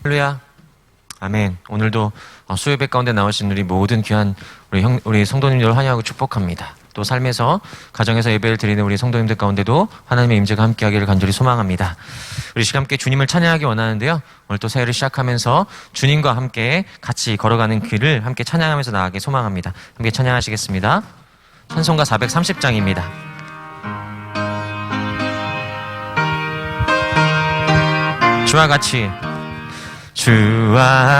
할렐루야. 아멘. 오늘도 수요예배 가운데 나오신 우리 모든 귀한 우리 성도님들을 환영하고 축복합니다. 또 삶에서 가정에서 예배를 드리는 우리 성도님들 가운데도 하나님의 임재가 함께하기를 간절히 소망합니다. 우리 시간 함께 주님을 찬양하기 원하는데요. 오늘 또 새해를 시작하면서 주님과 함께 같이 걸어가는 길을 함께 찬양하면서 나가기 소망합니다. 함께 찬양하시겠습니다. 찬송가 430장입니다. 주와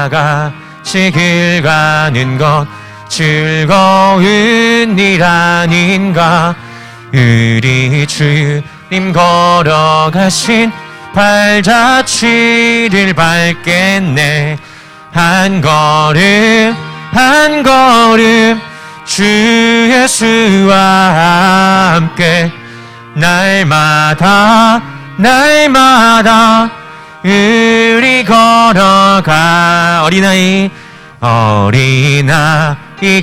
같이 길 가는 것 즐거운 일 아닌가. 우리 주님 걸어가신 발자취를 밟겠네. 한 걸음 주 예수와 함께 날마다 우리 걸어가. 어린아이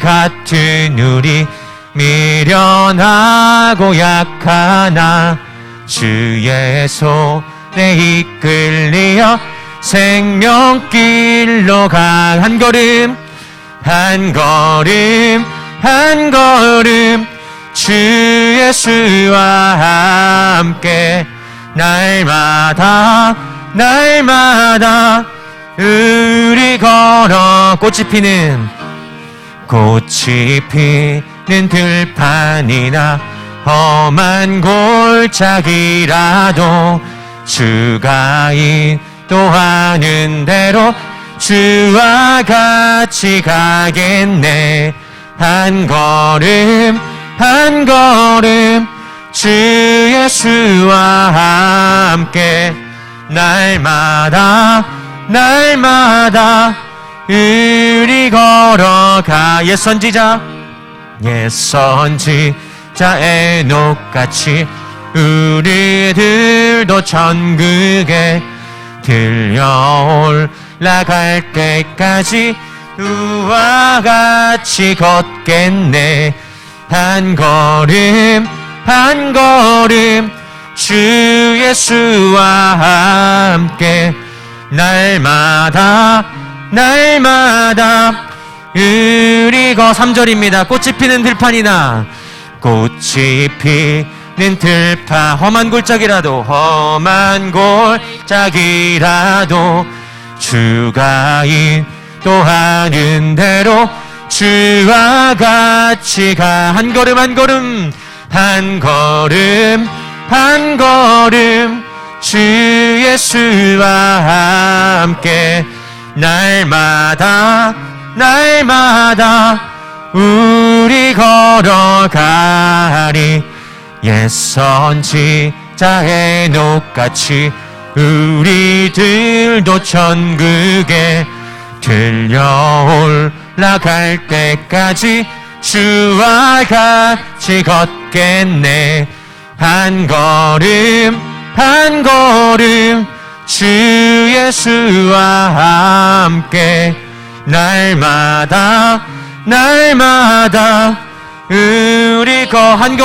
같은 우리 미련하고 약하나 주의 손에 이끌리어 생명길로 가. 한 걸음 주 예수와 함께 날마다 우리 걸어. 꽃이 피는 들판이나 험한 골짜기라도 주가 인도하는 대로 주와 같이 가겠네. 한 걸음 주 예수와 함께 날마다 우리 걸어가. 옛 선지자 에녹같이 우리들도 천국에 들려 올라갈 때까지 우와 같이 걷겠네. 한 걸음 주 예수와 함께 날마다 우리 3절입니다. 꽃이 피는 들판이나 험한 골짜기라도 주가 인도하는 대로 주와 같이 가. 한 걸음 주 예수와 함께 날마다 우리 걸어가리. 옛 선지자 에녹같이 우리들도 천국에 들려 올라갈 때까지 주와 같이 걷겠네. 한 걸음 주 예수와 함께 날마다 우리 한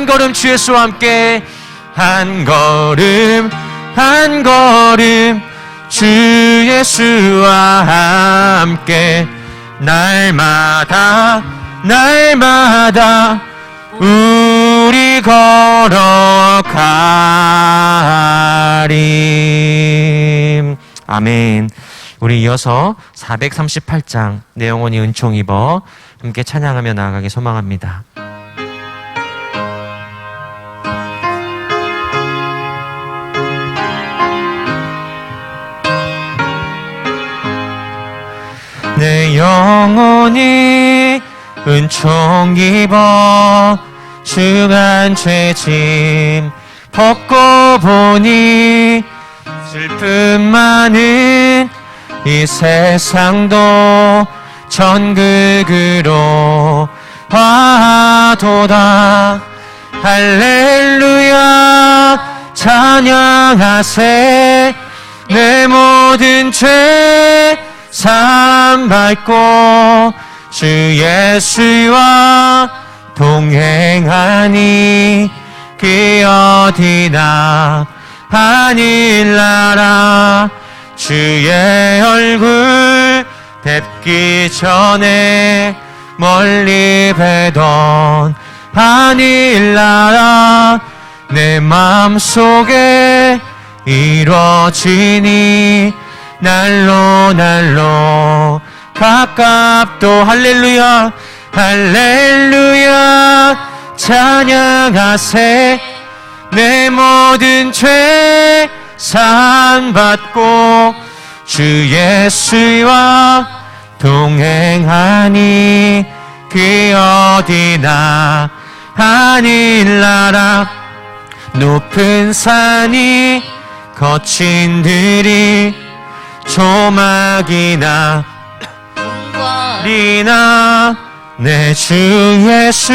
걸음 주 예수와 함께 한 걸음 주 예수와 함께 날마다 우리 걸어가리. 아멘. 우리 이어서 438장 내 영혼이 은총 입어 함께 찬양하며 나아가기 소망합니다. 내 영혼이 은총 입어 중한 죄짐 벗고 보니 슬픔 많은 이 세상도 천국으로 와도다. 할렐루야 찬양하세. 내 모든 죄 산 밟고 주 예수와 동행하니 그 어디나 하늘나라 주의 얼굴 뵙기 전에 멀리 뵈던 하늘나라 내 마음속에 이루어지니 날로 날로 가깝도 할렐루야 할렐루야 찬양하세 내 모든 죄 사함받고 주 예수와 동행하니 그 어디나 하늘나라 높은 산이 거친 들이 조막이나 리나 내 주 예수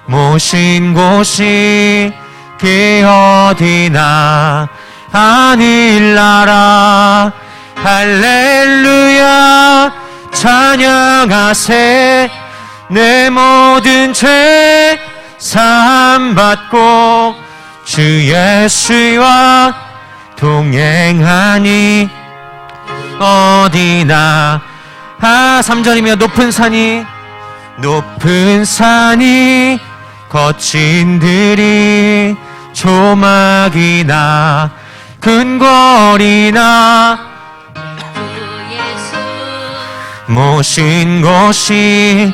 모신 곳이 그 어디나 하늘나라 할렐루야 찬양하세 내 모든 죄 사함받고 주 예수와 동행하니 어디나 3절이며 높은 산이 거친 들이 조막이나 근거리나 모신 곳이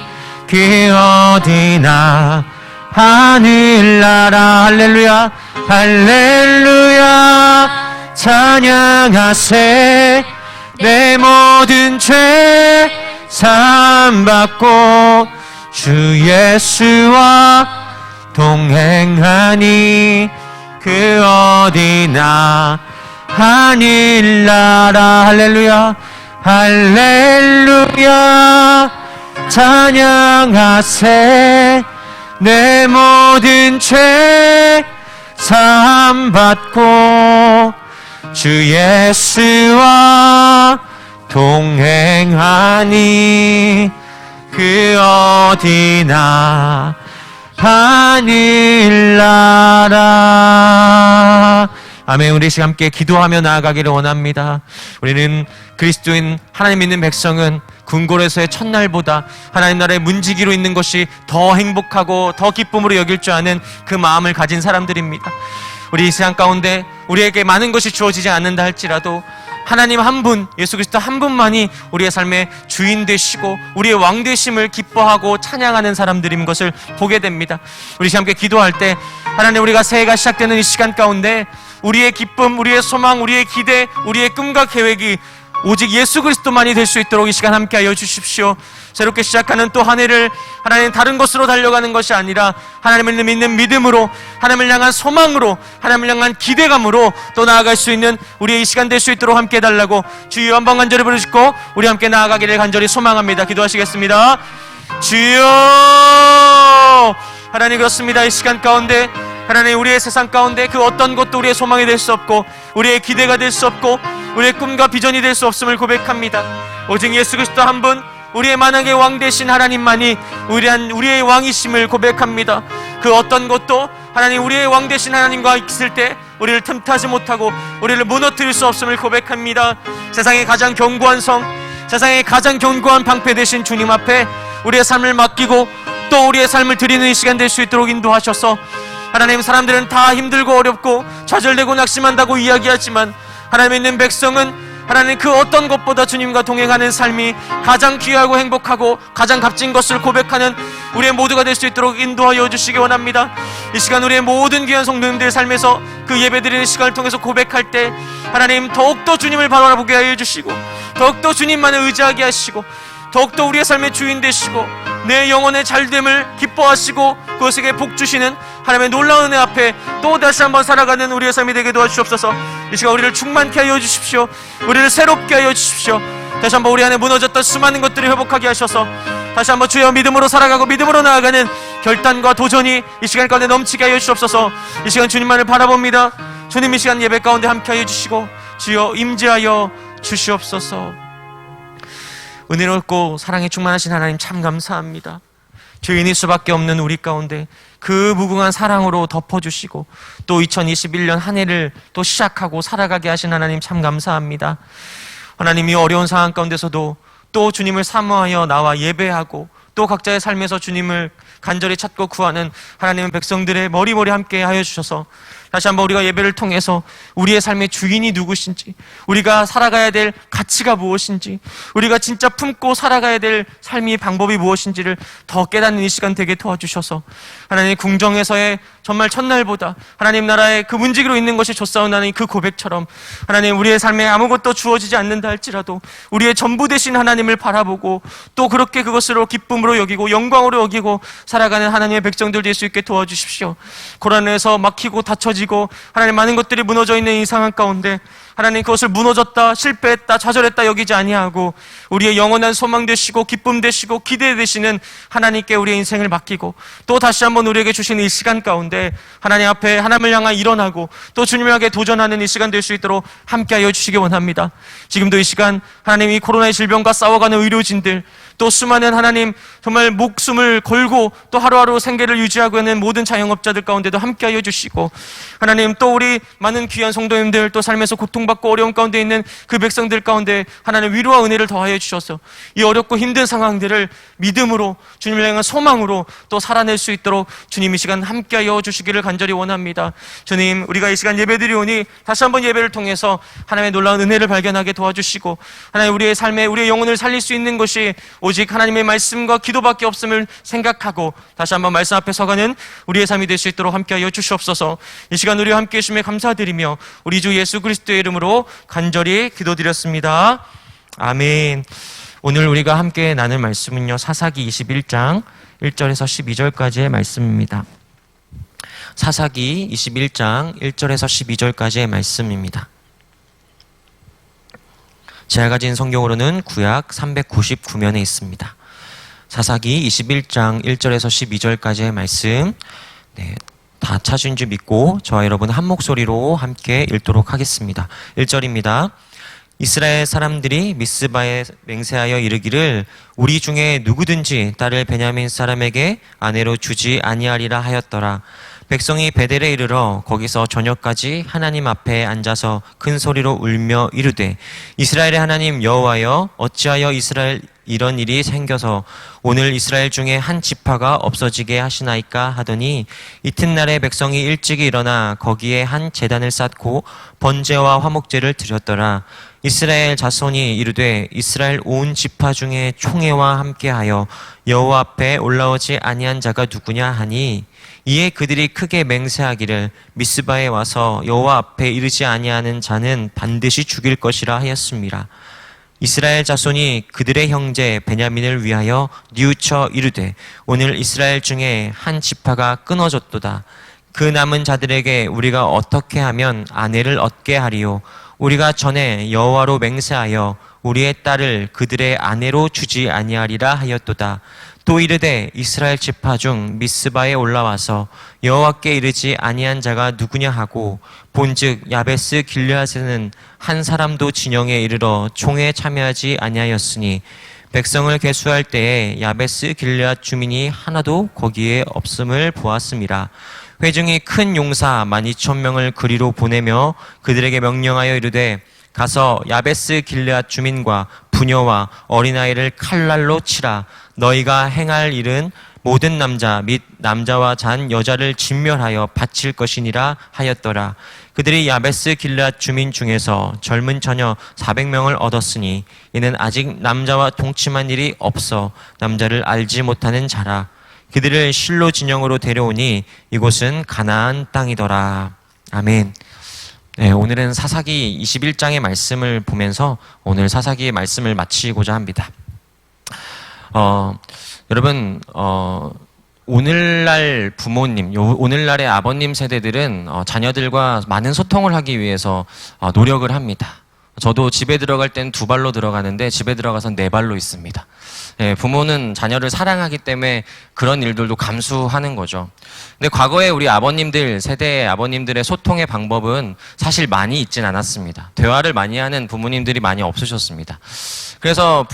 그 어디나 하늘나라 할렐루야 할렐루야 찬양하세 내 모든 죄 사함받고 주 예수와 동행하니 그 어디나 하늘나라 할렐루야 할렐루야 찬양하세 내 모든 죄 사함받고 주 예수와 동행하니 그 어디나 하늘나라. 아멘. 우리 시간 함께 기도하며 나아가기를 원합니다. 우리는 그리스도인 하나님 믿는 백성은 궁궐에서의 첫날보다 하나님 나라의 문지기로 있는 것이 더 행복하고 더 기쁨으로 여길 줄 아는 그 마음을 가진 사람들입니다. 우리 이 시간 가운데 우리에게 많은 것이 주어지지 않는다 할지라도 하나님 한 분, 예수 그리스도 한 분만이 우리의 삶의 주인 되시고 우리의 왕 되심을 기뻐하고 찬양하는 사람들인 것을 보게 됩니다. 우리 함께 기도할 때 하나님, 우리가 새해가 시작되는 이 시간 가운데 우리의 기쁨, 우리의 소망, 우리의 기대, 우리의 꿈과 계획이 오직 예수 그리스도만이 될 수 있도록 이 시간 함께하여 주십시오. 새롭게 시작하는 또 한 해를 하나님 다른 것으로 달려가는 것이 아니라 하나님을 믿는 믿음으로, 하나님을 향한 소망으로, 하나님을 향한 기대감으로 또 나아갈 수 있는 우리의 이 시간 될 수 있도록 함께 해달라고 주여 한번 간절히 부르시고 우리 함께 나아가기를 간절히 소망합니다. 기도하시겠습니다. 주여, 하나님 그렇습니다. 이 시간 가운데 하나님, 우리의 세상 가운데 그 어떤 것도 우리의 소망이 될 수 없고 우리의 기대가 될 수 없고 우리의 꿈과 비전이 될 수 없음을 고백합니다. 오직 예수 그리스도 한 분, 우리의 만왕의 왕 되신 하나님만이 우리의 왕이심을 고백합니다. 그 어떤 것도 하나님, 우리의 왕 되신 하나님과 있을 때 우리를 틈타지 못하고 우리를 무너뜨릴 수 없음을 고백합니다. 세상의 가장 견고한 성, 세상의 가장 견고한 방패 되신 주님 앞에 우리의 삶을 맡기고 또 우리의 삶을 드리는 이 시간 될 수 있도록 인도하셔서 하나님, 사람들은 다 힘들고 어렵고 좌절되고 낙심한다고 이야기하지만 하나님 있는 백성은 하나님 그 어떤 것보다 주님과 동행하는 삶이 가장 귀하고 행복하고 가장 값진 것을 고백하는 우리의 모두가 될 수 있도록 인도하여 주시기 원합니다. 이 시간 우리의 모든 귀한 성도님들의 삶에서 그 예배드리는 시간을 통해서 고백할 때 하나님 더욱더 주님을 바라보게 하여 주시고 더욱더 주님만을 의지하게 하시고 더욱더 우리의 삶의 주인 되시고 내 영혼의 잘됨을 기뻐하시고 그것에게 복 주시는 하나님의 놀라운 은혜 앞에 또 다시 한번 살아가는 우리의 삶이 되게 도와주시옵소서. 이 시간 우리를 충만케 하여 주십시오. 우리를 새롭게 하여 주십시오. 다시 한번 우리 안에 무너졌던 수많은 것들을 회복하게 하셔서 다시 한번 주여 믿음으로 살아가고 믿음으로 나아가는 결단과 도전이 이 시간 가운데 넘치게 하여 주시옵소서. 이 시간 주님만을 바라봅니다. 주님, 이 시간 예배 가운데 함께 하여 주시고 주여 임재하여 주시옵소서. 은혜롭고 사랑에 충만하신 하나님 참 감사합니다. 죄인일 수밖에 없는 우리 가운데 그 무궁한 사랑으로 덮어주시고 또 2021년 한 해를 또 시작하고 살아가게 하신 하나님 참 감사합니다. 하나님이 어려운 상황 가운데서도 또 주님을 사모하여 나와 예배하고 또 각자의 삶에서 주님을 간절히 찾고 구하는 하나님의 백성들의 머리머리 함께 하여 주셔서 다시 한번 우리가 예배를 통해서 우리의 삶의 주인이 누구신지, 우리가 살아가야 될 가치가 무엇인지, 우리가 진짜 품고 살아가야 될 삶의 방법이 무엇인지를 더 깨닫는 이 시간 되게 도와주셔서 하나님 궁정에서의 정말 첫날보다 하나님 나라의 그 문지기로 있는 것이 좋사오나니 그 고백처럼 하나님 우리의 삶에 아무것도 주어지지 않는다 할지라도 우리의 전부 되신 하나님을 바라보고 또 그렇게 그것으로 기쁨으로 여기고 영광으로 여기고 살아가는 하나님의 백성들 될 수 있게 도와주십시오. 고난에서 막히고 닫혀지고 하나님 많은 것들이 무너져 있는 이 상황 가운데 하나님 그것을 무너졌다, 실패했다, 좌절했다 여기지 아니하고 우리의 영원한 소망 되시고 기쁨 되시고 기대 되시는 하나님께 우리의 인생을 맡기고 또 다시 한번 우리에게 주시는 이 시간 가운데 하나님 앞에 하나님을 향해 일어나고 또 주님에게 도전하는 이 시간 될 수 있도록 함께하여 주시기 원합니다. 지금도 이 시간 하나님 이 코로나의 질병과 싸워가는 의료진들 또 수많은 하나님 정말 목숨을 걸고 또 하루하루 생계를 유지하고 있는 모든 자영업자들 가운데도 함께하여 주시고 하나님 또 우리 많은 귀한 성도님들 또 삶에서 고통받고 어려움 가운데 있는 그 백성들 가운데 하나님 위로와 은혜를 더하여 주셔서 이 어렵고 힘든 상황들을 믿음으로 주님을 향한 소망으로 또 살아낼 수 있도록 주님 이 시간 함께하여 주시기를 간절히 원합니다. 주님 우리가 이 시간 예배드리오니 다시 한번 예배를 통해서 하나님의 놀라운 은혜를 발견하게 도와주시고 하나님 우리의 삶에 우리의 영혼을 살릴 수 있는 것이 오직 하나님의 말씀과 기도밖에 없음을 생각하고 다시 한번 말씀 앞에 서가는 우리의 삶이 될 수 있도록 함께하여 주시옵소서. 이 시간 우리와 함께해 주심에 감사드리며 우리 주 예수 그리스도의 이름으로 간절히 기도드렸습니다. 아멘. 오늘 우리가 함께 나눌 말씀은요 사사기 21장 1절에서 12절까지의 말씀입니다. 사사기 21장 1절에서 12절까지의 말씀입니다. 제가 가진 성경으로는 구약 399면에 있습니다. 사사기 21장 1절에서 12절까지의 말씀 다 찾은 줄 믿고 저와 여러분 한 목소리로 함께 읽도록 하겠습니다. 1절입니다. 이스라엘 사람들이 미스바에 맹세하여 이르기를 우리 중에 누구든지 딸을 베냐민 사람에게 아내로 주지 아니하리라 하였더라. 백성이 베델에 이르러 거기서 저녁까지 하나님 앞에 앉아서 큰 소리로 울며 이르되 이스라엘의 하나님 여호와여 어찌하여 이스라엘 이런 일이 생겨서 오늘 이스라엘 중에 한 지파가 없어지게 하시나이까 하더니 이튿날에 백성이 일찍이 일어나 거기에 한 제단을 쌓고 번제와 화목제를 드렸더라. 이스라엘 자손이 이르되 이스라엘 온 지파 중에 총회와 함께하여 여호와 앞에 올라오지 아니한 자가 누구냐 하니 이에 그들이 크게 맹세하기를 미스바에 와서 여호와 앞에 이르지 아니하는 자는 반드시 죽일 것이라 하였습니다. 이스라엘 자손이 그들의 형제 베냐민을 위하여 뉘우쳐 이르되 오늘 이스라엘 중에 한 지파가 끊어졌도다. 그 남은 자들에게 우리가 어떻게 하면 아내를 얻게 하리요. 우리가 전에 여호와로 맹세하여 우리의 딸을 그들의 아내로 주지 아니하리라 하였도다. 또 이르되 이스라엘 지파 중 미스바에 올라와서 여호와께 이르지 아니한 자가 누구냐 하고 본즉 야베스 길르앗에는 한 사람도 진영에 이르러 총에 참여하지 아니하였으니 백성을 계수할 때에 야베스 길르앗 주민이 하나도 거기에 없음을 보았음이라. 회중이 큰 용사 12,000명을 그리로 보내며 그들에게 명령하여 이르되 가서 야베스 길르앗 주민과 부녀와 어린아이를 칼날로 치라. 너희가 행할 일은 모든 남자 및 남자와 잔 여자를 진멸하여 바칠 것이니라 하였더라. 그들이 야베스 길르앗 주민 중에서 젊은 처녀 400명을 얻었으니 이는 아직 남자와 동침한 일이 없어 남자를 알지 못하는 자라. 그들을 실로 진영으로 데려오니 이곳은 가나안 땅이더라. 아멘. 네, 오늘은 사사기 21장의 말씀을 보면서 오늘 사사기의 말씀을 마치고자 합니다. 여러분, 오늘날 부모님, 오늘날의 아버님 세대들은 자녀들과 많은 소통을 하기 위해서 노력을 합니다. 저도 집에 들어갈 땐 2발로 들어가는데 집에 들어가선 4발로 있습니다. 예, 부모는 자녀를 사랑하기 때문에 그런 일들도 감수하는 거죠. 근데 과거에 우리 아버님들, 세대의 아버님들의 소통의 방법은 사실 많이 있진 않았습니다. 대화를 많이 하는 부모님들이 많이 없으셨습니다. 그래서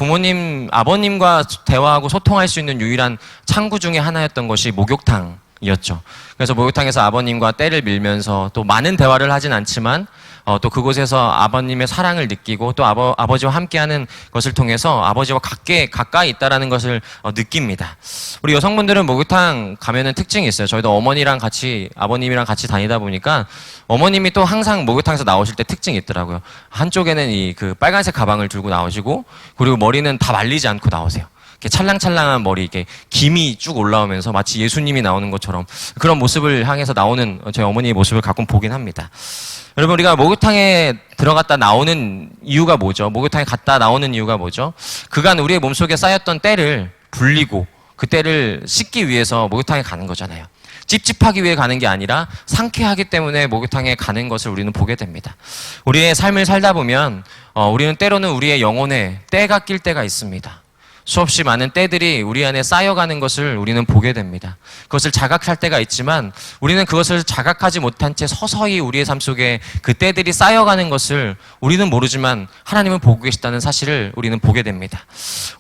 아버님과 대화하고 소통할 수 있는 유일한 창구 중에 하나였던 것이 목욕탕이었죠. 그래서 목욕탕에서 아버님과 때를 밀면서 또 많은 대화를 하진 않지만 또 그곳에서 아버님의 사랑을 느끼고 또 아버지와 함께하는 것을 통해서 아버지와 가까이 있다라는 것을 느낍니다. 우리 여성분들은 목욕탕 가면은 특징이 있어요. 저희도 아버님이랑 같이 다니다 보니까 어머님이 또 항상 목욕탕에서 나오실 때 특징이 있더라고요. 한쪽에는 그 빨간색 가방을 들고 나오시고, 그리고 머리는 다 말리지 않고 나오세요. 이렇게 찰랑찰랑한 머리, 이게 김이 쭉 올라오면서 마치 예수님이 나오는 것처럼 그런 모습을 향해서 나오는 저희 어머니의 모습을 가끔 보긴 합니다. 여러분, 우리가 목욕탕에 들어갔다 나오는 이유가 뭐죠? 목욕탕에 갔다 나오는 이유가 뭐죠? 그간 우리의 몸속에 쌓였던 때를 불리고 그 때를 씻기 위해서 목욕탕에 가는 거잖아요. 찝찝하기 위해 가는 게 아니라 상쾌하기 때문에 목욕탕에 가는 것을 우리는 보게 됩니다. 우리의 삶을 살다 보면 우리는 때로는 우리의 영혼에 때가 낄 때가 있습니다. 수없이 많은 때들이 우리 안에 쌓여가는 것을 우리는 보게 됩니다. 그것을 자각할 때가 있지만 우리는 그것을 자각하지 못한 채 서서히 우리의 삶 속에 그 때들이 쌓여가는 것을 우리는 모르지만 하나님은 보고 계시다는 사실을 우리는 보게 됩니다.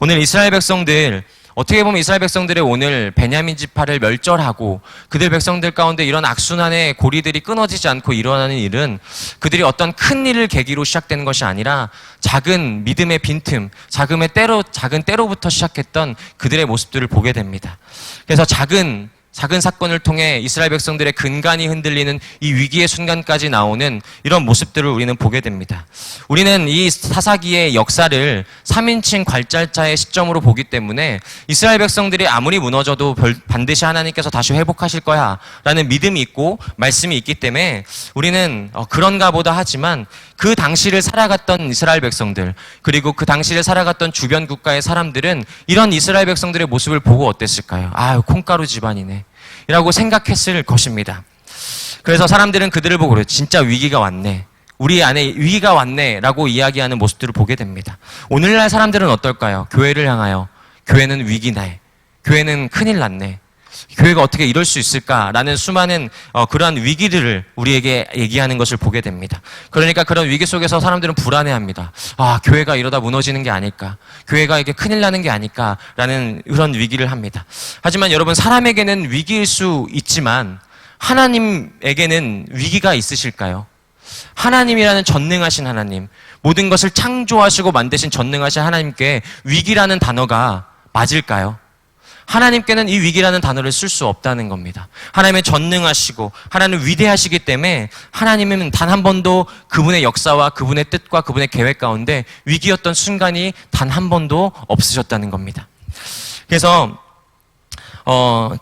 오늘 이스라엘 백성들, 어떻게 보면 이스라엘 백성들의 오늘 베냐민 지파를 멸절하고 그들 백성들 가운데 이런 악순환의 고리들이 끊어지지 않고 일어나는 일은 그들이 어떤 큰 일을 계기로 시작되는 것이 아니라 작은 믿음의 빈틈, 작은 때로부터 시작했던 그들의 모습들을 보게 됩니다. 그래서 작은 사건을 통해 이스라엘 백성들의 근간이 흔들리는 이 위기의 순간까지 나오는 이런 모습들을 우리는 보게 됩니다. 우리는 이 사사기의 역사를 3인칭 괄짤자의 시점으로 보기 때문에 이스라엘 백성들이 아무리 무너져도 반드시 하나님께서 다시 회복하실 거야 라는 믿음이 있고 말씀이 있기 때문에 우리는 그런가 보다 하지만 그 당시를 살아갔던 이스라엘 백성들, 그리고 그 당시를 살아갔던 주변 국가의 사람들은 이런 이스라엘 백성들의 모습을 보고 어땠을까요? 아유, 콩가루 집안이네 이라고 생각했을 것입니다. 그래서 사람들은 그들을 보고 그래요. 진짜 위기가 왔네, 우리 안에 위기가 왔네 라고 이야기하는 모습들을 보게 됩니다. 오늘날 사람들은 어떨까요? 교회를 향하여 교회는 위기네, 교회는 큰일 났네, 교회가 어떻게 이럴 수 있을까라는 수많은 그러한 위기들을 우리에게 얘기하는 것을 보게 됩니다. 그러니까 그런 위기 속에서 사람들은 불안해합니다. 아, 교회가 이러다 무너지는 게 아닐까, 교회가 이게 큰일 나는 게 아닐까라는 그런 위기를 합니다. 하지만 여러분, 사람에게는 위기일 수 있지만 하나님에게는 위기가 있으실까요? 하나님이라는 전능하신 하나님, 모든 것을 창조하시고 만드신 전능하신 하나님께 위기라는 단어가 맞을까요? 하나님께는 이 위기라는 단어를 쓸 수 없다는 겁니다. 하나님은 전능하시고 하나님은 위대하시기 때문에 하나님은 단 한 번도 그분의 역사와 그분의 뜻과 그분의 계획 가운데 위기였던 순간이 단 한 번도 없으셨다는 겁니다. 그래서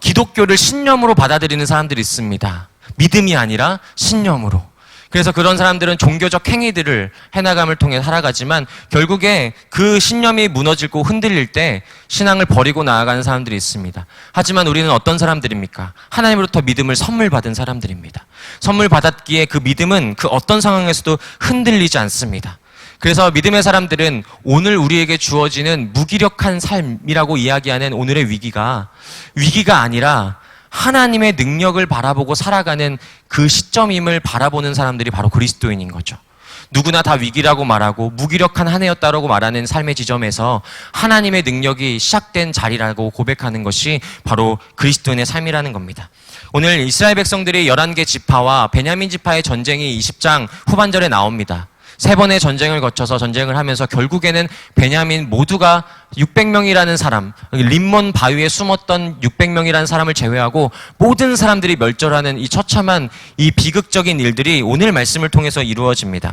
기독교를 신념으로 받아들이는 사람들이 있습니다. 믿음이 아니라 신념으로. 그래서 그런 사람들은 종교적 행위들을 해나감을 통해 살아가지만 결국에 그 신념이 무너지고 흔들릴 때 신앙을 버리고 나아가는 사람들이 있습니다. 하지만 우리는 어떤 사람들입니까? 하나님으로부터 믿음을 선물 받은 사람들입니다. 선물 받았기에 그 믿음은 그 어떤 상황에서도 흔들리지 않습니다. 그래서 믿음의 사람들은 오늘 우리에게 주어지는 무기력한 삶이라고 이야기하는 오늘의 위기가 아니라 하나님의 능력을 바라보고 살아가는 그 시점임을 바라보는 사람들이 바로 그리스도인인 거죠. 누구나 다 위기라고 말하고 무기력한 한 해였다라고 말하는 삶의 지점에서 하나님의 능력이 시작된 자리라고 고백하는 것이 바로 그리스도인의 삶이라는 겁니다. 오늘 이스라엘 백성들이 11개 지파와 베냐민 지파의 전쟁이 20장 후반절에 나옵니다. 3번의 전쟁을 거쳐서 전쟁을 하면서 결국에는 베냐민 모두가 600명이라는 사람, 림몬 바위에 숨었던 600명이라는 사람을 제외하고 모든 사람들이 멸절하는 이 처참한 이 비극적인 일들이 오늘 말씀을 통해서 이루어집니다.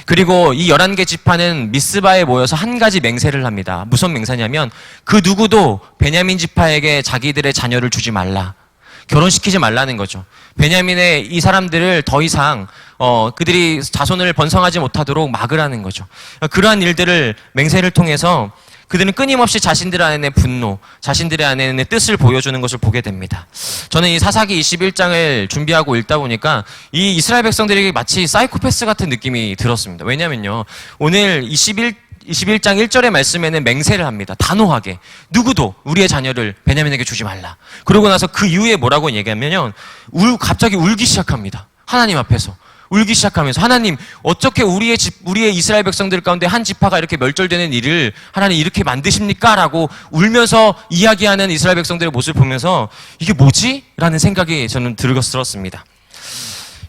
그리고 이 11개 지파는 미스바에 모여서 한 가지 맹세를 합니다. 무슨 맹세냐면 그 누구도 베냐민 지파에게 자기들의 자녀를 주지 말라, 결혼시키지 말라는 거죠. 베냐민의 이 사람들을 더 이상 그들이 자손을 번성하지 못하도록 막으라는 거죠. 그러한 일들을 맹세를 통해서 그들은 끊임없이 자신들 안에 분노, 자신들의 안에 뜻을 보여주는 것을 보게 됩니다. 저는 이 사사기 21장을 준비하고 읽다 보니까 이 이스라엘 백성들에게 마치 사이코패스 같은 느낌이 들었습니다. 왜냐면요, 오늘 21장 1절의 말씀에는 맹세를 합니다. 단호하게. 누구도 우리의 자녀를 베냐민에게 주지 말라. 그러고 나서 그 이후에 뭐라고 얘기하면요, 갑자기 울기 시작합니다. 하나님 앞에서. 울기 시작하면서 하나님 어떻게 우리의 이스라엘 백성들 가운데 한 지파가 이렇게 멸절되는 일을 하나님 이렇게 만드십니까? 라고 울면서 이야기하는 이스라엘 백성들의 모습을 보면서 이게 뭐지? 라는 생각이 저는 들었습니다.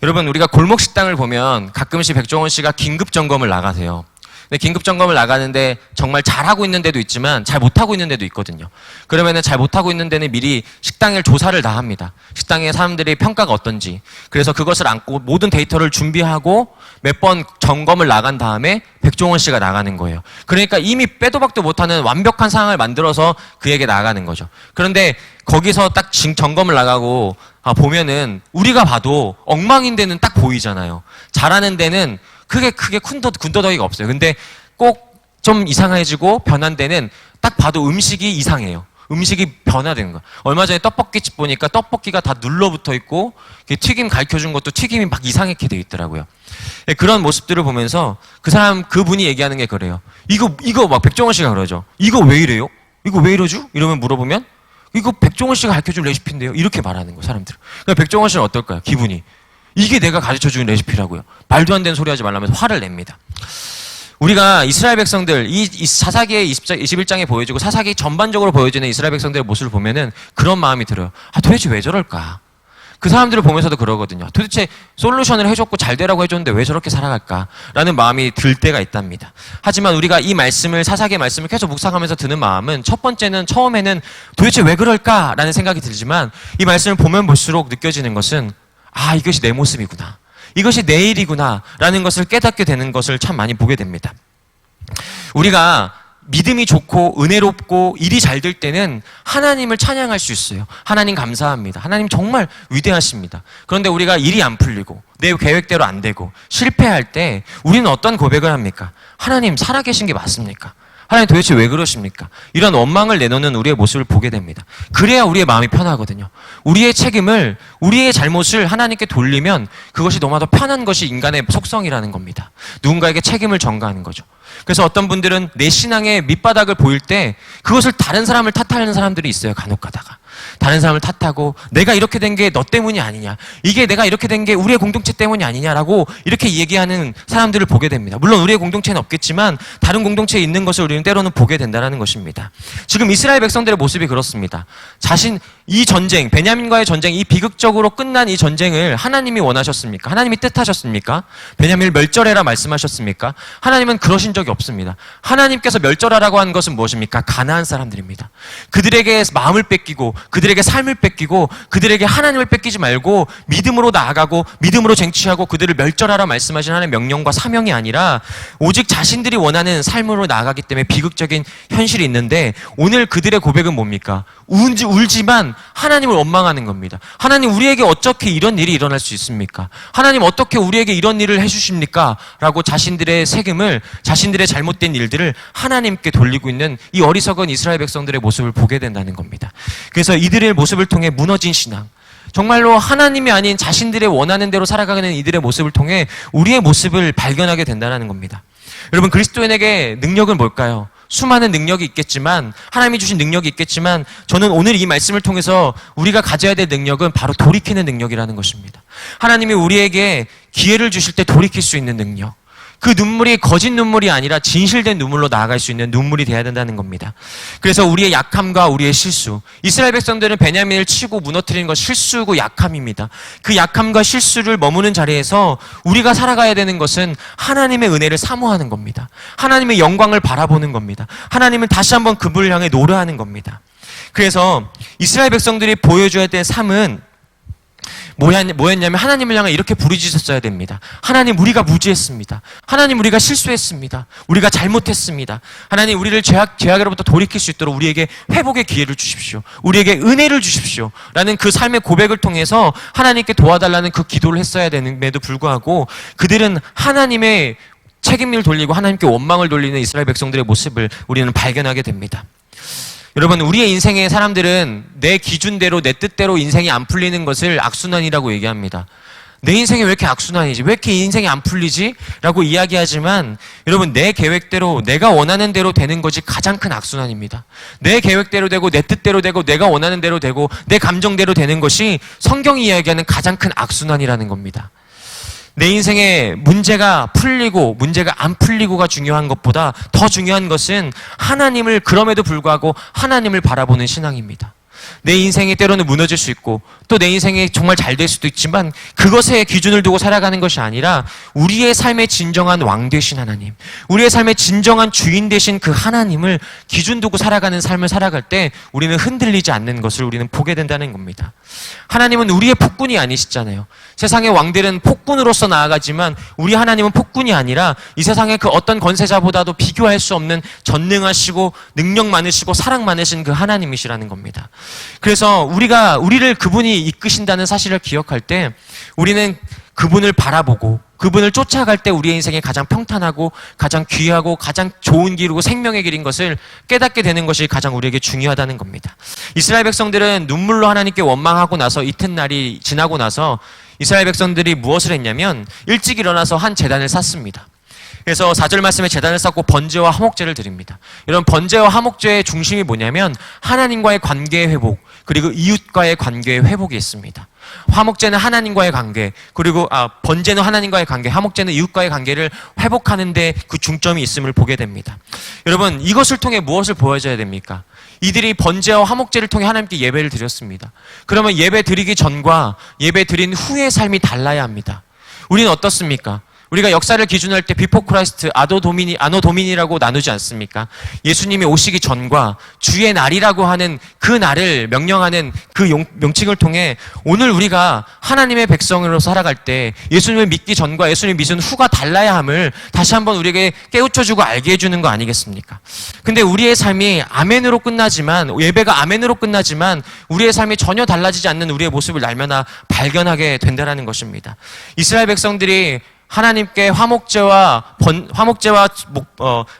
여러분, 우리가 골목 식당을 보면 가끔씩 백종원 씨가 긴급 점검을 나가세요. 근데 긴급 점검을 나가는데 정말 잘하고 있는 데도 있지만 잘 못하고 있는 데도 있거든요. 그러면은 잘 못하고 있는 데는 미리 식당에 조사를 다 합니다. 식당의 사람들의 평가가 어떤지. 그래서 그것을 안고 모든 데이터를 준비하고 몇 번 점검을 나간 다음에 백종원 씨가 나가는 거예요. 그러니까 이미 빼도 박도 못하는 완벽한 상황을 만들어서 그에게 나가는 거죠. 그런데 거기서 딱 점검을 나가고 보면은 우리가 봐도 엉망인 데는 딱 보이잖아요. 잘하는 데는 크게 군더더기가 없어요. 근데 꼭 좀 이상해지고 변한 데는 딱 봐도 음식이 이상해요. 음식이 변화된 거. 얼마 전에 떡볶이집 보니까 떡볶이가 다 눌러붙어 있고 튀김 가르쳐준 것도 튀김이 막 이상하게 돼 있더라고요. 그런 모습들을 보면서 그분이 얘기하는 게 그래요. 이거 막 백종원 씨가 그러죠. 이거 왜 이래요? 이거 왜 이러죠? 이러면 물어보면 이거 백종원 씨가 가르쳐준 레시피인데요. 이렇게 말하는 거예요, 사람들은. 그러니까 백종원 씨는 어떨까요? 기분이. 이게 내가 가르쳐주는 레시피라고요. 말도 안 되는 소리 하지 말라면서 화를 냅니다. 우리가 이스라엘 백성들, 이 사사기의 21장에 보여주고 사사기 전반적으로 보여지는 이스라엘 백성들의 모습을 보면은 그런 마음이 들어요. 도대체 왜 저럴까? 그 사람들을 보면서도 그러거든요. 도대체 솔루션을 해줬고 잘 되라고 해줬는데 왜 저렇게 살아갈까? 라는 마음이 들 때가 있답니다. 하지만 우리가 이 말씀을, 사사기의 말씀을 계속 묵상하면서 드는 마음은 처음에는 도대체 왜 그럴까? 라는 생각이 들지만 이 말씀을 보면 볼수록 느껴지는 것은 이것이 내 모습이구나. 이것이 내 일이구나. 라는 것을 깨닫게 되는 것을 참 많이 보게 됩니다. 우리가 믿음이 좋고 은혜롭고 일이 잘 될 때는 하나님을 찬양할 수 있어요. 하나님 감사합니다. 하나님 정말 위대하십니다. 그런데 우리가 일이 안 풀리고 내 계획대로 안 되고 실패할 때 우리는 어떤 고백을 합니까? 하나님 살아계신 게 맞습니까? 하나님 도대체 왜 그러십니까? 이런 원망을 내놓는 우리의 모습을 보게 됩니다. 그래야 우리의 마음이 편하거든요. 우리의 책임을, 우리의 잘못을 하나님께 돌리면 그것이 너무나도 편한 것이 인간의 속성이라는 겁니다. 누군가에게 책임을 전가하는 거죠. 그래서 어떤 분들은 내 신앙의 밑바닥을 보일 때 그것을 다른 사람을 탓하는 사람들이 있어요. 간혹 가다가. 다른 사람을 탓하고 내가 이렇게 된 게 너 때문이 아니냐, 이게 내가 이렇게 된 게 우리의 공동체 때문이 아니냐라고 이렇게 얘기하는 사람들을 보게 됩니다. 물론 우리의 공동체는 없겠지만 다른 공동체에 있는 것을 우리는 때로는 보게 된다는 것입니다. 지금 이스라엘 백성들의 모습이 그렇습니다. 이 전쟁, 베냐민과의 전쟁, 이 비극적으로 끝난 이 전쟁을 하나님이 원하셨습니까? 하나님이 뜻하셨습니까? 베냐민을 멸절해라 말씀하셨습니까? 하나님은 그러신 적이 없습니다. 하나님께서 멸절하라고 한 것은 무엇입니까? 가나안 사람들입니다. 그들에게 마음을 뺏기고 그들에게 삶을 뺏기고 그들에게 하나님을 뺏기지 말고 믿음으로 나아가고 믿음으로 쟁취하고 그들을 멸절하라 말씀하신 하나님의 명령과 사명이 아니라 오직 자신들이 원하는 삶으로 나아가기 때문에 비극적인 현실이 있는데 오늘 그들의 고백은 뭡니까? 울지만 하나님을 원망하는 겁니다. 하나님, 우리에게 어떻게 이런 일이 일어날 수 있습니까? 하나님, 어떻게 우리에게 이런 일을 해주십니까? 라고 자신들의 책임을, 자신들의 잘못된 일들을 하나님께 돌리고 있는 이 어리석은 이스라엘 백성들의 모습을 보게 된다는 겁니다. 그래서 이들의 모습을 통해 무너진 신앙, 정말로 하나님이 아닌 자신들의 원하는 대로 살아가는 이들의 모습을 통해 우리의 모습을 발견하게 된다는 겁니다. 여러분, 그리스도인에게 능력은 뭘까요? 수많은 능력이 있겠지만, 하나님이 주신 능력이 있겠지만, 저는 오늘 이 말씀을 통해서 우리가 가져야 될 능력은 바로 돌이키는 능력이라는 것입니다. 하나님이 우리에게 기회를 주실 때 돌이킬 수 있는 능력, 그 눈물이 거짓 눈물이 아니라 진실된 눈물로 나아갈 수 있는 눈물이 돼야 된다는 겁니다. 그래서 우리의 약함과 우리의 실수, 이스라엘 백성들은 베냐민을 치고 무너뜨리는 것 실수고 약함입니다. 그 약함과 실수를 머무는 자리에서 우리가 살아가야 되는 것은 하나님의 은혜를 사모하는 겁니다. 하나님의 영광을 바라보는 겁니다. 하나님은 다시 한번 그분을 향해 노래하는 겁니다. 그래서 이스라엘 백성들이 보여줘야 될 삶은 뭐였냐면 하나님을 향해 이렇게 부르짖었어야 됩니다. 하나님, 우리가 무지했습니다. 하나님, 우리가 실수했습니다. 우리가 잘못했습니다. 하나님, 우리를 죄악으로부터 돌이킬 수 있도록 우리에게 회복의 기회를 주십시오. 우리에게 은혜를 주십시오. 라는 그 삶의 고백을 통해서 하나님께 도와달라는 그 기도를 했어야 되는데도 불구하고 그들은 하나님의 책임을 돌리고 하나님께 원망을 돌리는 이스라엘 백성들의 모습을 우리는 발견하게 됩니다. 여러분, 우리의 인생의 사람들은 내 기준대로 내 뜻대로 인생이 안 풀리는 것을 악순환이라고 얘기합니다. 내 인생이 왜 이렇게 악순환이지? 왜 이렇게 인생이 안 풀리지? 라고 이야기하지만 여러분, 내 계획대로 내가 원하는 대로 되는 것이 가장 큰 악순환입니다. 내 계획대로 되고 내 뜻대로 되고 내가 원하는 대로 되고 내 감정대로 되는 것이 성경이 이야기하는 가장 큰 악순환이라는 겁니다. 내 인생에 문제가 풀리고 문제가 안 풀리고가 중요한 것보다 더 중요한 것은 하나님을, 그럼에도 불구하고 하나님을 바라보는 신앙입니다. 내 인생이 때로는 무너질 수 있고 또 내 인생이 정말 잘 될 수도 있지만 그것에 기준을 두고 살아가는 것이 아니라 우리의 삶의 진정한 왕 되신 하나님, 우리의 삶의 진정한 주인 되신 그 하나님을 기준 두고 살아가는 삶을 살아갈 때 우리는 흔들리지 않는 것을 우리는 보게 된다는 겁니다. 하나님은 우리의 폭군이 아니시잖아요. 세상의 왕들은 폭군으로서 나아가지만 우리 하나님은 폭군이 아니라 이 세상의 그 어떤 권세자보다도 비교할 수 없는 전능하시고 능력 많으시고 사랑 많으신 그 하나님이시라는 겁니다. 그래서 우리를 그분이 이끄신다는 사실을 기억할 때 우리는 그분을 바라보고 그분을 쫓아갈 때 우리의 인생에 가장 평탄하고 가장 귀하고 가장 좋은 길이고 생명의 길인 것을 깨닫게 되는 것이 가장 우리에게 중요하다는 겁니다. 이스라엘 백성들은 눈물로 하나님께 원망하고 나서 이튿날이 지나고 나서 이스라엘 백성들이 무엇을 했냐면 일찍 일어나서 한 제단을 쌌습니다. 그래서 4절 말씀에 제단을 쌓고 번제와 화목제를 드립니다. 이런 번제와 화목제의 중심이 뭐냐면 하나님과의 관계의 회복, 그리고 이웃과의 관계의 회복이 있습니다. 화목제는 하나님과의 관계, 그리고 번제는 하나님과의 관계, 화목제는 이웃과의 관계를 회복하는 데 그 중점이 있음을 보게 됩니다. 여러분, 이것을 통해 무엇을 보여줘야 됩니까? 이들이 번제와 화목제를 통해 하나님께 예배를 드렸습니다. 그러면 예배 드리기 전과 예배 드린 후의 삶이 달라야 합니다. 우리는 어떻습니까? 우리가 역사를 기준할 때 비포 크라이스트, 아노 도미니라고 나누지 않습니까? 예수님이 오시기 전과 주의 날이라고 하는 그 날을 명령하는 그 명칭을 통해 오늘 우리가 하나님의 백성으로 살아갈 때 예수님을 믿기 전과 예수님을 믿은 후가 달라야 함을 다시 한번 우리에게 깨우쳐주고 알게 해주는 거 아니겠습니까? 근데 우리의 삶이 아멘으로 끝나지만, 예배가 아멘으로 끝나지만 우리의 삶이 전혀 달라지지 않는 우리의 모습을 날마다 발견하게 된다는 것입니다. 이스라엘 백성들이 하나님께 화목제와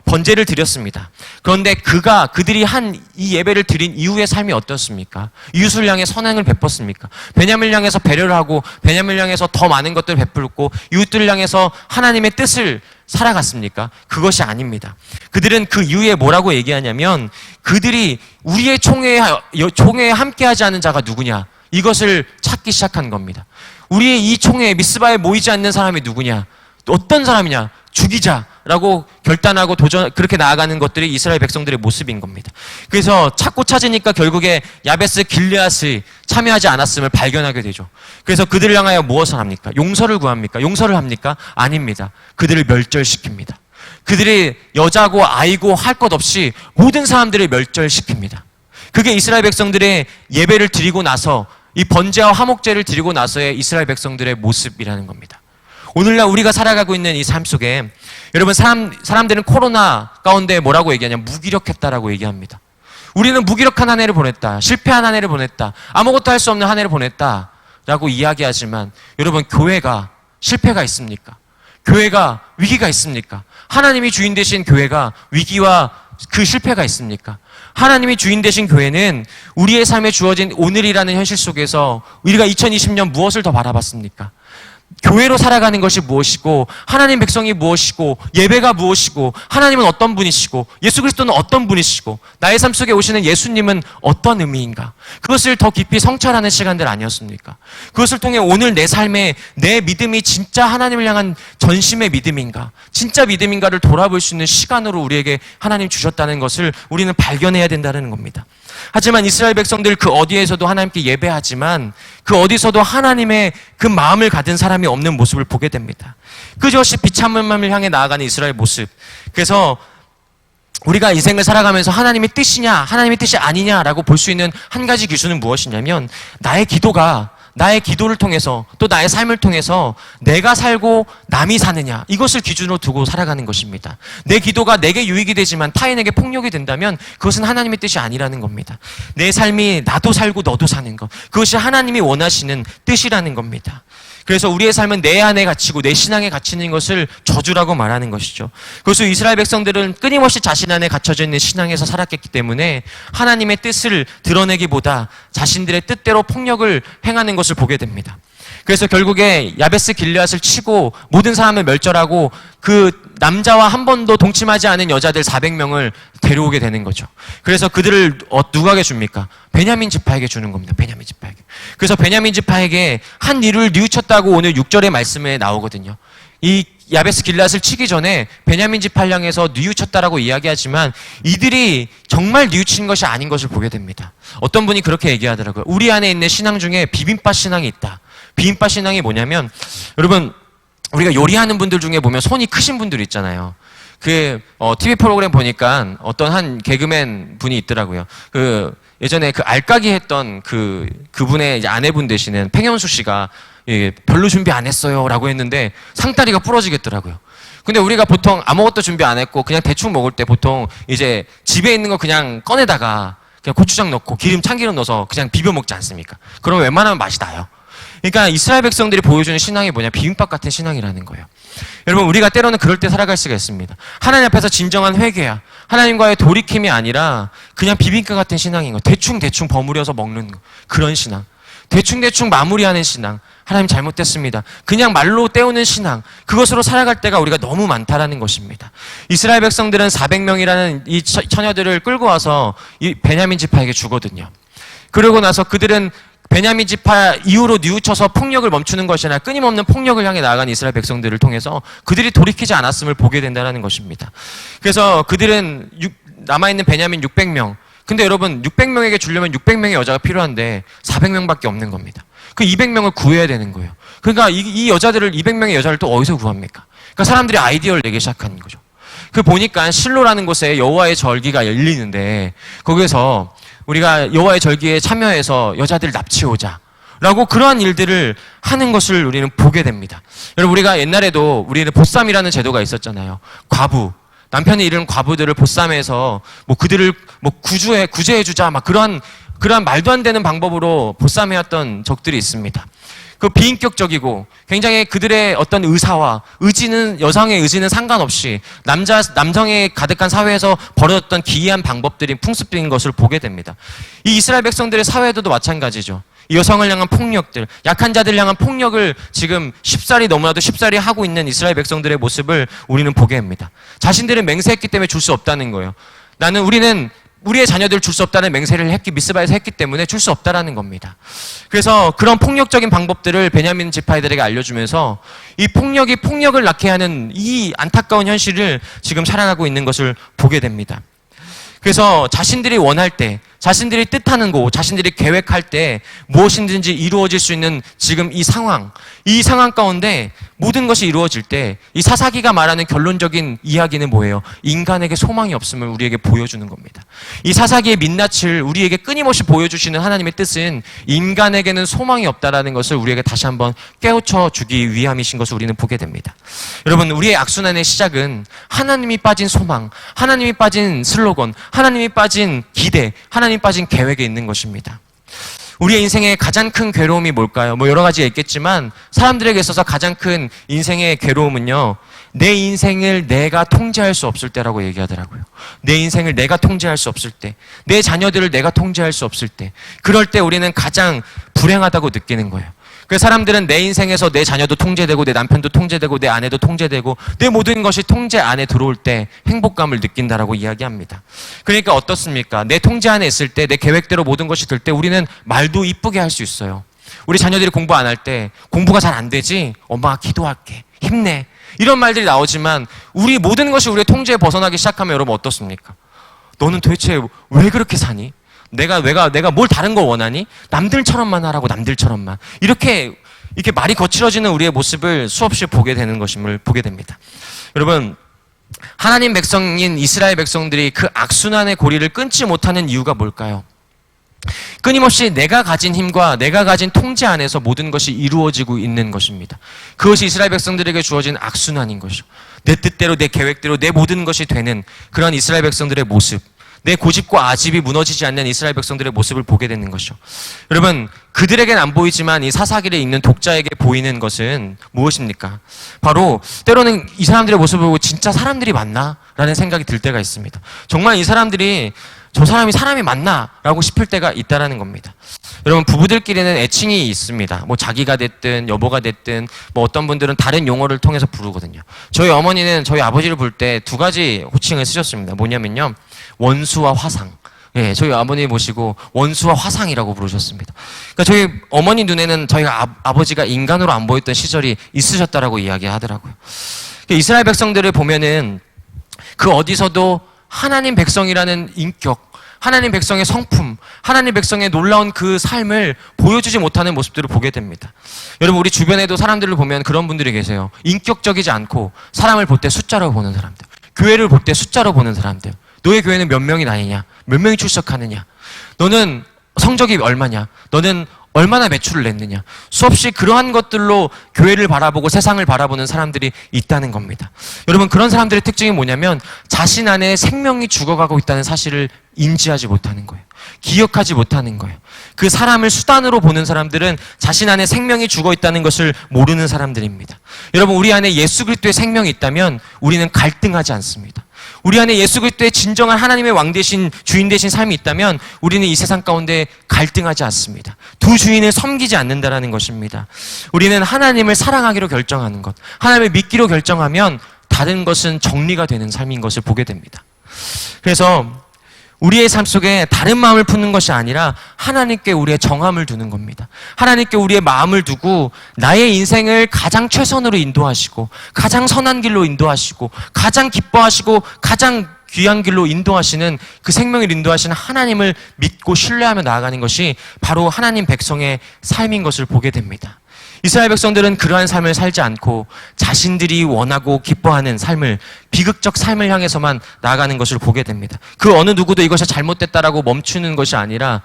번제를 드렸습니다. 그런데 그들이 한 이 예배를 드린 이후의 삶이 어떻습니까? 이웃을 향해 선행을 베풀었습니까? 베냐민을 향해서 배려를 하고 베냐민을 향해서 더 많은 것들을 베풀고 이웃들을 향해서 하나님의 뜻을 살아갔습니까? 그것이 아닙니다. 그들은 그 이후에 뭐라고 얘기하냐면 그들이 우리의 총회에 함께하지 않은 자가 누구냐? 이것을 찾기 시작한 겁니다. 우리의 이 총회에 미스바에 모이지 않는 사람이 누구냐? 어떤 사람이냐? 죽이자라고 결단하고 그렇게 나아가는 것들이 이스라엘 백성들의 모습인 겁니다. 그래서 찾으니까 결국에 야베스 길르앗이 참여하지 않았음을 발견하게 되죠. 그래서 그들을 향하여 무엇을 합니까? 용서를 구합니까? 용서를 합니까? 아닙니다. 그들을 멸절시킵니다. 그들이 여자고 아이고 할 것 없이 모든 사람들을 멸절시킵니다. 그게 이스라엘 백성들의 예배를 드리고 나서 이 번제와 화목제를 드리고 나서의 이스라엘 백성들의 모습이라는 겁니다. 오늘날 우리가 살아가고 있는 이 삶 속에 여러분 사람들은 코로나 가운데 뭐라고 얘기하냐? 무기력했다라고 얘기합니다. 우리는 무기력한 한 해를 보냈다. 실패한 한 해를 보냈다. 아무것도 할 수 없는 한 해를 보냈다라고 이야기하지만 여러분, 교회가 실패가 있습니까? 교회가 위기가 있습니까? 하나님이 주인 되신 교회가 위기와 그 실패가 있습니까? 하나님이 주인 되신 교회는 우리의 삶에 주어진 오늘이라는 현실 속에서 우리가 2020년 무엇을 더 바라봤습니까? 교회로 살아가는 것이 무엇이고 하나님 백성이 무엇이고 예배가 무엇이고 하나님은 어떤 분이시고 예수 그리스도는 어떤 분이시고 나의 삶 속에 오시는 예수님은 어떤 의미인가? 그것을 더 깊이 성찰하는 시간들 아니었습니까? 그것을 통해 오늘 내 삶에 내 믿음이 진짜 하나님을 향한 전심의 믿음인가? 진짜 믿음인가를 돌아볼 수 있는 시간으로 우리에게 하나님 주셨다는 것을 우리는 발견해야 된다는 겁니다. 하지만 이스라엘 백성들 그 어디에서도 하나님께 예배하지만 그 어디서도 하나님의 그 마음을 가진 사람이 없는 모습을 보게 됩니다. 그것이 비참함을 향해 나아가는 이스라엘 모습. 그래서 우리가 인생을 살아가면서 하나님의 뜻이냐 하나님의 뜻이 아니냐라고 볼 수 있는 한 가지 기준은 무엇이냐면 나의 기도를 통해서 또 나의 삶을 통해서 내가 살고 남이 사느냐 이것을 기준으로 두고 살아가는 것입니다. 내 기도가 내게 유익이 되지만 타인에게 폭력이 된다면 그것은 하나님의 뜻이 아니라는 겁니다. 내 삶이 나도 살고 너도 사는 것, 그것이 하나님이 원하시는 뜻이라는 겁니다. 그래서 우리의 삶은 내 안에 갇히고 내 신앙에 갇히는 것을 저주라고 말하는 것이죠. 그래서 이스라엘 백성들은 끊임없이 자신 안에 갇혀져 있는 신앙에서 살았기 때문에 하나님의 뜻을 드러내기보다 자신들의 뜻대로 폭력을 행하는 것을 보게 됩니다. 그래서 결국에 야베스 길르앗을 치고 모든 사람을 멸절하고 그 남자와 한 번도 동침하지 않은 여자들 400명을 데려오게 되는 거죠. 그래서 그들을 누구에게 줍니까? 베냐민 지파에게 주는 겁니다. 베냐민 지파에게. 그래서 베냐민 지파에게 한 일을 뉘우쳤다고 오늘 6절의 말씀에 나오거든요. 이 야베스 길르앗을 치기 전에 베냐민 지파를 향해서 뉘우쳤다라고 이야기하지만 이들이 정말 뉘우친 것이 아닌 것을 보게 됩니다. 어떤 분이 그렇게 얘기하더라고요. 우리 안에 있는 신앙 중에 비빔밥 신앙이 있다. 비빔밥 신앙이 뭐냐면, 여러분, 우리가 요리하는 분들 중에 보면 손이 크신 분들 있잖아요. TV 프로그램 보니까 어떤 한 개그맨 분이 있더라고요. 예전에 알까기 했던 그분의 이제 아내분 되시는 팽현수 씨가 별로 준비 안 했어요 라고 했는데 상다리가 부러지겠더라고요. 근데 우리가 보통 아무것도 준비 안 했고 그냥 대충 먹을 때 보통 이제 집에 있는 거 그냥 꺼내다가 그냥 고추장 넣고 참기름 넣어서 그냥 비벼 먹지 않습니까? 그러면 웬만하면 맛이 나요. 그러니까 이스라엘 백성들이 보여주는 신앙이 뭐냐? 비빔밥 같은 신앙이라는 거예요. 여러분, 우리가 때로는 그럴 때 살아갈 수가 있습니다. 하나님 앞에서 진정한 회개야. 하나님과의 돌이킴이 아니라 그냥 비빔밥 같은 신앙인 거. 대충 버무려서 먹는 거. 그런 신앙. 대충 마무리하는 신앙. 하나님 잘못됐습니다. 그냥 말로 때우는 신앙. 그것으로 살아갈 때가 우리가 너무 많다라는 것입니다. 이스라엘 백성들은 400명이라는 이 처녀들을 끌고 와서 이 베냐민 지파에게 주거든요. 그러고 나서 그들은 베냐민 지파 이후로 뉘우쳐서 폭력을 멈추는 것이 아니라 끊임없는 폭력을 향해 나아간 이스라엘 백성들을 통해서 그들이 돌이키지 않았음을 보게 된다는 것입니다. 그래서 그들은 남아있는 베냐민 600명. 근데 여러분 600명에게 주려면 600명의 여자가 필요한데 400명밖에 없는 겁니다. 그 200명을 구해야 되는 거예요. 그러니까 이 여자들을 200명의 여자를 또 어디서 구합니까? 그러니까 사람들이 아이디어를 내기 시작하는 거죠. 보니까 실로라는 곳에 여호와의 절기가 열리는데 거기에서 우리가 여호와의 절기에 참여해서 여자들 납치오자 라고 그러한 일들을 하는 것을 우리는 보게 됩니다. 여러분, 우리가 옛날에도 우리는 보쌈이라는 제도가 있었잖아요. 과부, 남편이 잃은 과부들을 보쌈해서 그들을 구제해주자 그러한 말도 안 되는 방법으로 보쌈해왔던 적들이 있습니다. 비인격적이고 굉장히 그들의 어떤 의사와 의지는, 여성의 의지는 상관없이 남성의 가득한 사회에서 벌어졌던 기이한 방법들이 풍습인 것을 보게 됩니다. 이 이스라엘 백성들의 사회에도 마찬가지죠. 이 여성을 향한 폭력들, 약한 자들을 향한 폭력을 지금 너무나도 쉽사리 하고 있는 이스라엘 백성들의 모습을 우리는 보게 합니다. 자신들은 맹세했기 때문에 줄 수 없다는 거예요. 우리는 우리의 자녀들을 줄 수 없다는 맹세를 미스바에서 했기 때문에 줄 수 없다라는 겁니다. 그래서 그런 폭력적인 방법들을 베냐민 지파들에게 알려주면서 이 폭력이 폭력을 낳게 하는 이 안타까운 현실을 지금 살아가고 있는 것을 보게 됩니다. 그래서 자신들이 원할 때, 자신들이 뜻하는 거, 자신들이 계획할 때 무엇이든지 이루어질 수 있는 지금 이 상황 가운데 모든 것이 이루어질 때 이 사사기가 말하는 결론적인 이야기는 뭐예요? 인간에게 소망이 없음을 우리에게 보여주는 겁니다. 이 사사기의 민낯을 우리에게 끊임없이 보여주시는 하나님의 뜻은 인간에게는 소망이 없다라는 것을 우리에게 다시 한번 깨우쳐 주기 위함이신 것을 우리는 보게 됩니다. 여러분, 우리의 악순환의 시작은 하나님이 빠진 소망, 하나님이 빠진 슬로건, 하나님이 빠진 기대, 하나님이 빠진 계획에 있는 것입니다. 우리의 인생의 가장 큰 괴로움이 뭘까요? 여러 가지가 있겠지만 사람들에게 있어서 가장 큰 인생의 괴로움은요, 내 인생을 내가 통제할 수 없을 때라고 얘기하더라고요. 내 인생을 내가 통제할 수 없을 때, 내 자녀들을 내가 통제할 수 없을 때, 그럴 때 우리는 가장 불행하다고 느끼는 거예요. 그 사람들은 내 인생에서 내 자녀도 통제되고 내 남편도 통제되고 내 아내도 통제되고 내 모든 것이 통제 안에 들어올 때 행복감을 느낀다라고 이야기합니다. 그러니까 어떻습니까? 내 통제 안에 있을 때, 내 계획대로 모든 것이 될 때 우리는 말도 이쁘게 할 수 있어요. 우리 자녀들이 공부 안 할 때 공부가 잘 안 되지? 엄마가 기도할게. 힘내. 이런 말들이 나오지만 우리 모든 것이 우리의 통제에 벗어나기 시작하면 여러분 어떻습니까? 너는 도대체 왜 그렇게 사니? 내가 뭘 다른 걸 원하니? 남들처럼만 하라고, 남들처럼만. 이렇게 말이 거칠어지는 우리의 모습을 수없이 보게 되는 것임을 보게 됩니다. 여러분, 하나님 백성인 이스라엘 백성들이 그 악순환의 고리를 끊지 못하는 이유가 뭘까요? 끊임없이 내가 가진 힘과 내가 가진 통제 안에서 모든 것이 이루어지고 있는 것입니다. 그것이 이스라엘 백성들에게 주어진 악순환인 것이죠. 내 뜻대로, 내 계획대로 내 모든 것이 되는 그런 이스라엘 백성들의 모습. 내 고집과 아집이 무너지지 않는 이스라엘 백성들의 모습을 보게 되는 것이죠. 여러분, 그들에겐 안 보이지만 이 사사기를 읽는 독자에게 보이는 것은 무엇입니까? 바로 때로는 이 사람들의 모습을 보고 진짜 사람들이 맞나? 라는 생각이 들 때가 있습니다. 정말 이 사람들이 저 사람이 사람이 맞나? 라고 싶을 때가 있다라는 겁니다. 여러분, 부부들끼리는 애칭이 있습니다. 뭐 자기가 됐든 여보가 됐든 뭐 어떤 분들은 다른 용어를 통해서 부르거든요. 저희 어머니는 저희 아버지를 부를 때 두 가지 호칭을 쓰셨습니다. 뭐냐면요, 원수와 화상. 예, 저희 아버님 모시고 원수와 화상이라고 부르셨습니다. 그러니까 저희 어머니 눈에는 저희가 아버지가 인간으로 안 보였던 시절이 있으셨다라고 이야기하더라고요. 이스라엘 백성들을 보면은 그 어디서도 하나님 백성이라는 인격, 하나님 백성의 성품, 하나님 백성의 놀라운 그 삶을 보여주지 못하는 모습들을 보게 됩니다. 여러분, 우리 주변에도 사람들을 보면 그런 분들이 계세요. 인격적이지 않고 사람을 볼 때 숫자로 보는 사람들, 교회를 볼 때 숫자로 보는 사람들. 너의 교회는 몇 명이 다니냐? 몇 명이 출석하느냐? 너는 성적이 얼마냐? 너는 얼마나 매출을 냈느냐? 수없이 그러한 것들로 교회를 바라보고 세상을 바라보는 사람들이 있다는 겁니다. 여러분, 그런 사람들의 특징이 뭐냐면 자신 안에 생명이 죽어가고 있다는 사실을 인지하지 못하는 거예요. 기억하지 못하는 거예요. 그 사람을 수단으로 보는 사람들은 자신 안에 생명이 죽어 있다는 것을 모르는 사람들입니다. 여러분, 우리 안에 예수 그리스도의 생명이 있다면 우리는 갈등하지 않습니다. 우리 안에 예수 그리스도의 진정한 하나님의 왕 되신 주인 되신 삶이 있다면 우리는 이 세상 가운데 갈등하지 않습니다. 두 주인을 섬기지 않는다라는 것입니다. 우리는 하나님을 사랑하기로 결정하는 것, 하나님을 믿기로 결정하면 다른 것은 정리가 되는 삶인 것을 보게 됩니다. 그래서 우리의 삶 속에 다른 마음을 푸는 것이 아니라 하나님께 우리의 정함을 두는 겁니다. 하나님께 우리의 마음을 두고 나의 인생을 가장 최선으로 인도하시고 가장 선한 길로 인도하시고 가장 기뻐하시고 가장 귀한 길로 인도하시는 그 생명을 인도하시는 하나님을 믿고 신뢰하며 나아가는 것이 바로 하나님 백성의 삶인 것을 보게 됩니다. 이스라엘 백성들은 그러한 삶을 살지 않고 자신들이 원하고 기뻐하는 삶을, 비극적 삶을 향해서만 나아가는 것을 보게 됩니다. 그 어느 누구도 이것이 잘못됐다라고 멈추는 것이 아니라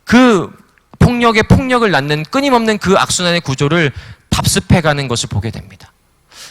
그 폭력에 폭력을 낳는 끊임없는 그 악순환의 구조를 답습해가는 것을 보게 됩니다.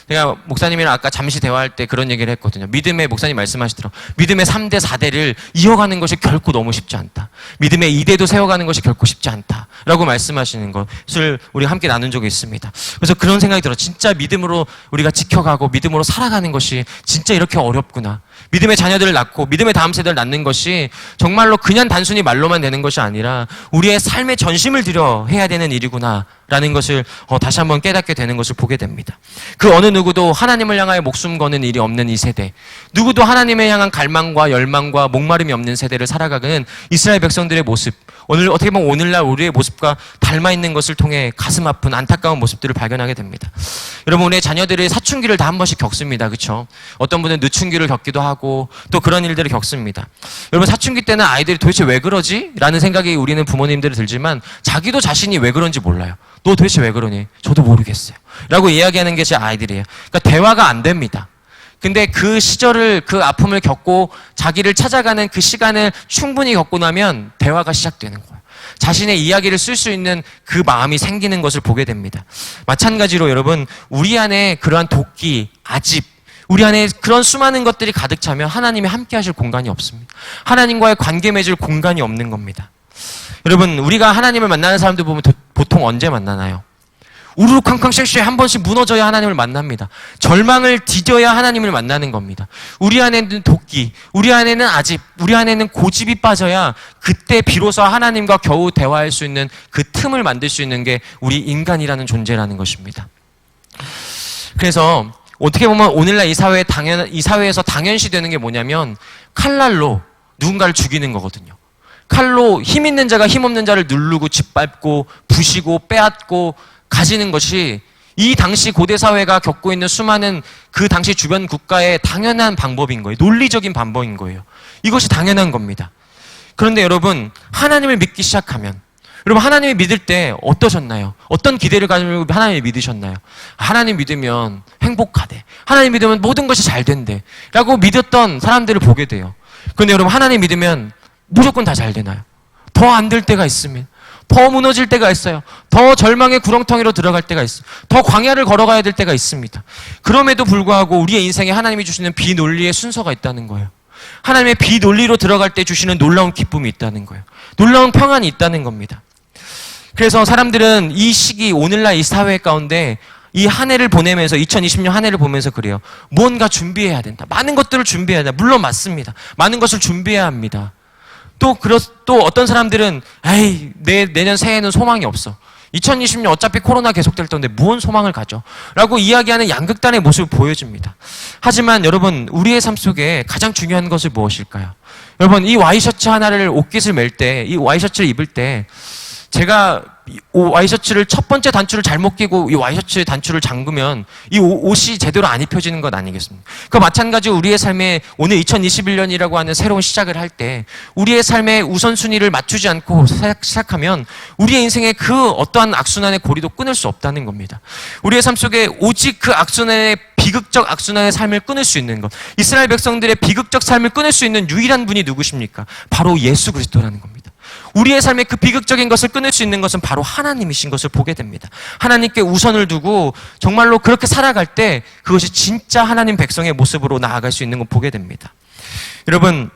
제가 목사님이랑 아까 잠시 대화할 때 그런 얘기를 했거든요. 믿음의, 목사님 말씀하시더라고요. 믿음의 3대, 4대를 이어가는 것이 결코 너무 쉽지 않다. 믿음의 2대도 세워가는 것이 결코 쉽지 않다. 라고 말씀하시는 것을 우리 함께 나눈 적이 있습니다. 그래서 그런 생각이 들어요. 진짜 믿음으로 우리가 지켜가고 믿음으로 살아가는 것이 진짜 이렇게 어렵구나. 믿음의 자녀들을 낳고 믿음의 다음 세대를 낳는 것이 정말로 그냥 단순히 말로만 되는 것이 아니라 우리의 삶의 전심을 들여 해야 되는 일이구나 라는 것을 다시 한번 깨닫게 되는 것을 보게 됩니다. 그 어느 누구도 하나님을 향하여 목숨 거는 일이 없는 이 세대, 누구도 하나님을 향한 갈망과 열망과 목마름이 없는 세대를 살아가는 이스라엘 백성들의 모습, 오늘 어떻게 보면 오늘날 우리의 모습과 닮아 있는 것을 통해 가슴 아픈 안타까운 모습들을 발견하게 됩니다. 여러분, 우리의 자녀들이 사춘기를 다 한 번씩 겪습니다. 그렇죠? 어떤 분은 늦춘기를 겪기도 하고 또 그런 일들을 겪습니다. 여러분, 사춘기 때는 아이들이 도대체 왜 그러지? 라는 생각이 우리는 부모님들이 들지만 자기도 자신이 왜 그런지 몰라요. 너 도대체 왜 그러니? 저도 모르겠어요. 라고 이야기하는 게 제 아이들이에요. 그러니까 대화가 안 됩니다. 근데 그 시절을, 그 아픔을 겪고 자기를 찾아가는 그 시간을 충분히 겪고 나면 대화가 시작되는 거예요. 자신의 이야기를 쓸 수 있는 그 마음이 생기는 것을 보게 됩니다. 마찬가지로 여러분, 우리 안에 그러한 도끼, 아집, 우리 안에 그런 수많은 것들이 가득 차면 하나님이 함께 하실 공간이 없습니다. 하나님과의 관계 맺을 공간이 없는 겁니다. 여러분, 우리가 하나님을 만나는 사람들 보면 보통 언제 만나나요? 우르르쾅쾅 쉐쉐 한 번씩 무너져야 하나님을 만납니다. 절망을 디뎌야 하나님을 만나는 겁니다. 우리 안에는 도끼, 우리 안에는 아집, 우리 안에는 고집이 빠져야 그때 비로소 하나님과 겨우 대화할 수 있는 그 틈을 만들 수 있는 게 우리 인간이라는 존재라는 것입니다. 그래서 어떻게 보면 오늘날 이 사회에서 당연시되는 게 뭐냐면 칼날로 누군가를 죽이는 거거든요. 칼로 힘 있는 자가 힘 없는 자를 누르고 짓밟고 부시고 빼앗고 가지는 것이 이 당시 고대 사회가 겪고 있는 수많은 그 당시 주변 국가의 당연한 방법인 거예요. 논리적인 방법인 거예요. 이것이 당연한 겁니다. 그런데 여러분, 하나님을 믿기 시작하면, 여러분, 하나님을 믿을 때 어떠셨나요? 어떤 기대를 가지고 하나님을 믿으셨나요? 하나님 믿으면 행복하대. 하나님 믿으면 모든 것이 잘 된대. 라고 믿었던 사람들을 보게 돼요. 그런데 여러분, 하나님 믿으면 무조건 다 잘 되나요? 더 안 될 때가 있습니다. 더 무너질 때가 있어요. 더 절망의 구렁텅이로 들어갈 때가 있어요. 더 광야를 걸어가야 될 때가 있습니다. 그럼에도 불구하고 우리의 인생에 하나님이 주시는 비논리의 순서가 있다는 거예요. 하나님의 비논리로 들어갈 때 주시는 놀라운 기쁨이 있다는 거예요. 놀라운 평안이 있다는 겁니다. 그래서 사람들은 이 시기, 오늘날 이 사회 가운데 이 한 해를 보내면서 2020년 한 해를 보면서 그래요. 무언가 준비해야 된다. 많은 것들을 준비해야 된다. 물론 맞습니다. 많은 것을 준비해야 합니다. 또 어떤 사람들은 에이, 내년 새해에는 소망이 없어. 2020년 어차피 코로나 계속될 텐데 무슨 소망을 가져? 라고 이야기하는 양극단의 모습을 보여줍니다. 하지만 여러분, 우리의 삶 속에 가장 중요한 것은 무엇일까요? 여러분, 이 와이셔츠 하나를 옷깃을 맬 때, 이 와이셔츠를 입을 때 제가 이 와이셔츠를 첫 번째 단추를 잘못 끼고 이 와이셔츠 단추를 잠그면 이 옷이 제대로 안 입혀지는 것 아니겠습니까? 그 마찬가지로 우리의 삶에 오늘 2021년이라고 하는 새로운 시작을 할 때 우리의 삶의 우선순위를 맞추지 않고 시작하면 우리의 인생의 그 어떠한 악순환의 고리도 끊을 수 없다는 겁니다. 우리의 삶 속에 오직 그 악순환의 비극적 악순환의 삶을 끊을 수 있는 것, 이스라엘 백성들의 비극적 삶을 끊을 수 있는 유일한 분이 누구십니까? 바로 예수 그리스도라는 겁니다. 우리의 삶의 그 비극적인 것을 끊을 수 있는 것은 바로 하나님이신 것을 보게 됩니다. 하나님께 우선을 두고 정말로 그렇게 살아갈 때 그것이 진짜 하나님 백성의 모습으로 나아갈 수 있는 걸 보게 됩니다. 여러분,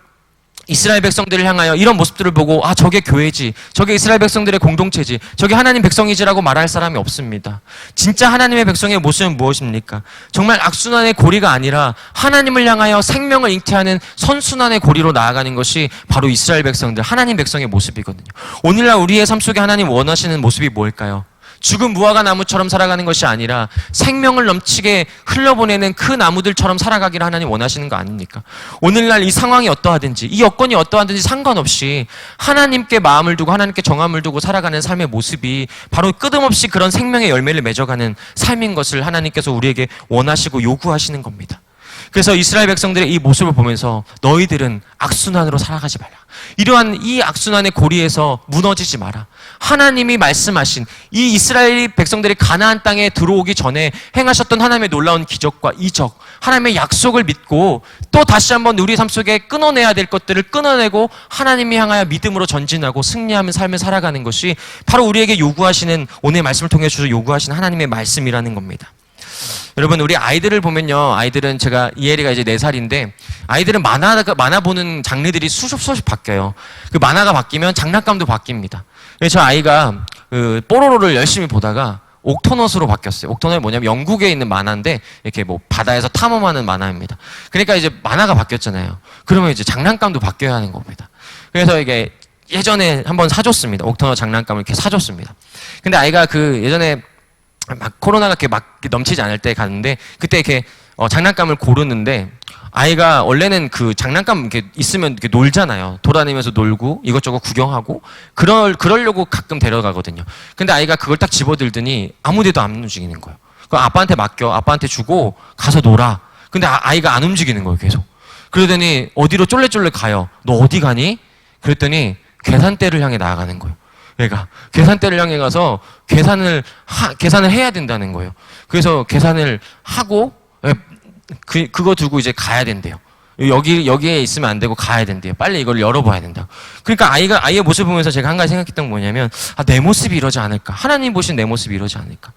이스라엘 백성들을 향하여 이런 모습들을 보고 저게 교회지, 저게 이스라엘 백성들의 공동체지, 저게 하나님 백성이지라고 말할 사람이 없습니다. 진짜 하나님의 백성의 모습은 무엇입니까? 정말 악순환의 고리가 아니라 하나님을 향하여 생명을 잉태하는 선순환의 고리로 나아가는 것이 바로 이스라엘 백성들, 하나님 백성의 모습이거든요. 오늘날 우리의 삶 속에 하나님 원하시는 모습이 뭘까요? 죽은 무화과 나무처럼 살아가는 것이 아니라 생명을 넘치게 흘려보내는 그 나무들처럼 살아가기를 하나님 원하시는 거 아닙니까? 오늘날 이 상황이 어떠하든지, 이 여건이 어떠하든지 상관없이 하나님께 마음을 두고 하나님께 정함을 두고 살아가는 삶의 모습이 바로 끝없이 그런 생명의 열매를 맺어가는 삶인 것을 하나님께서 우리에게 원하시고 요구하시는 겁니다. 그래서 이스라엘 백성들의 이 모습을 보면서 너희들은 악순환으로 살아가지 말라. 이러한 이 악순환의 고리에서 무너지지 마라. 하나님이 말씀하신 이 이스라엘 백성들이 가나안 땅에 들어오기 전에 행하셨던 하나님의 놀라운 기적과 이적, 하나님의 약속을 믿고 또 다시 한번 우리 삶 속에 끊어내야 될 것들을 끊어내고 하나님이 향하여 믿음으로 전진하고 승리하는 삶을 살아가는 것이 바로 우리에게 요구하시는, 오늘 말씀을 통해 주셔서 요구하시는 하나님의 말씀이라는 겁니다. 여러분, 우리 아이들을 보면요, 아이들은 제가 이혜리가 이제 4살인데 아이들은 만화 보는 장르들이 수십 바뀌어요. 그 만화가 바뀌면 장난감도 바뀝니다. 그래서 저 아이가 그 뽀로로를 열심히 보다가 옥토너스로 바뀌었어요. 옥토너스 뭐냐면 영국에 있는 만화인데 이렇게 뭐 바다에서 탐험하는 만화입니다. 그러니까 이제 만화가 바뀌었잖아요. 그러면 이제 장난감도 바뀌어야 하는 겁니다. 그래서 이게 예전에 한번 사줬습니다. 옥토너 장난감을 이렇게 사줬습니다. 근데 아이가 그 예전에 막 코로나가 이렇게 막 넘치지 않을 때 갔는데 그때 이렇게 장난감을 고르는데 아이가 원래는 그 장난감 이렇게 있으면 이렇게 놀잖아요. 돌아다니면서 놀고 이것저것 구경하고 그러려고 가끔 데려가거든요. 근데 아이가 그걸 딱 집어들더니 아무데도 안 움직이는 거예요. 그럼 아빠한테 맡겨, 아빠한테 주고 가서 놀아. 근데 아이가 안 움직이는 거예요, 계속. 그러더니 어디로 쫄래쫄래 가요. 너 어디 가니? 그랬더니 계산대를 향해 나아가는 거예요. 얘가 계산대를 향해 가서 계산을 해야 된다는 거예요. 그래서 계산을 하고 그거 두고 이제 가야 된대요. 여기에 있으면 안 되고 가야 된대요. 빨리 이걸 열어봐야 된다. 그러니까 아이의 모습을 보면서 제가 한 가지 생각했던 게 뭐냐면 내 모습이 이러지 않을까? 하나님 보신 내 모습이 이러지 않을까?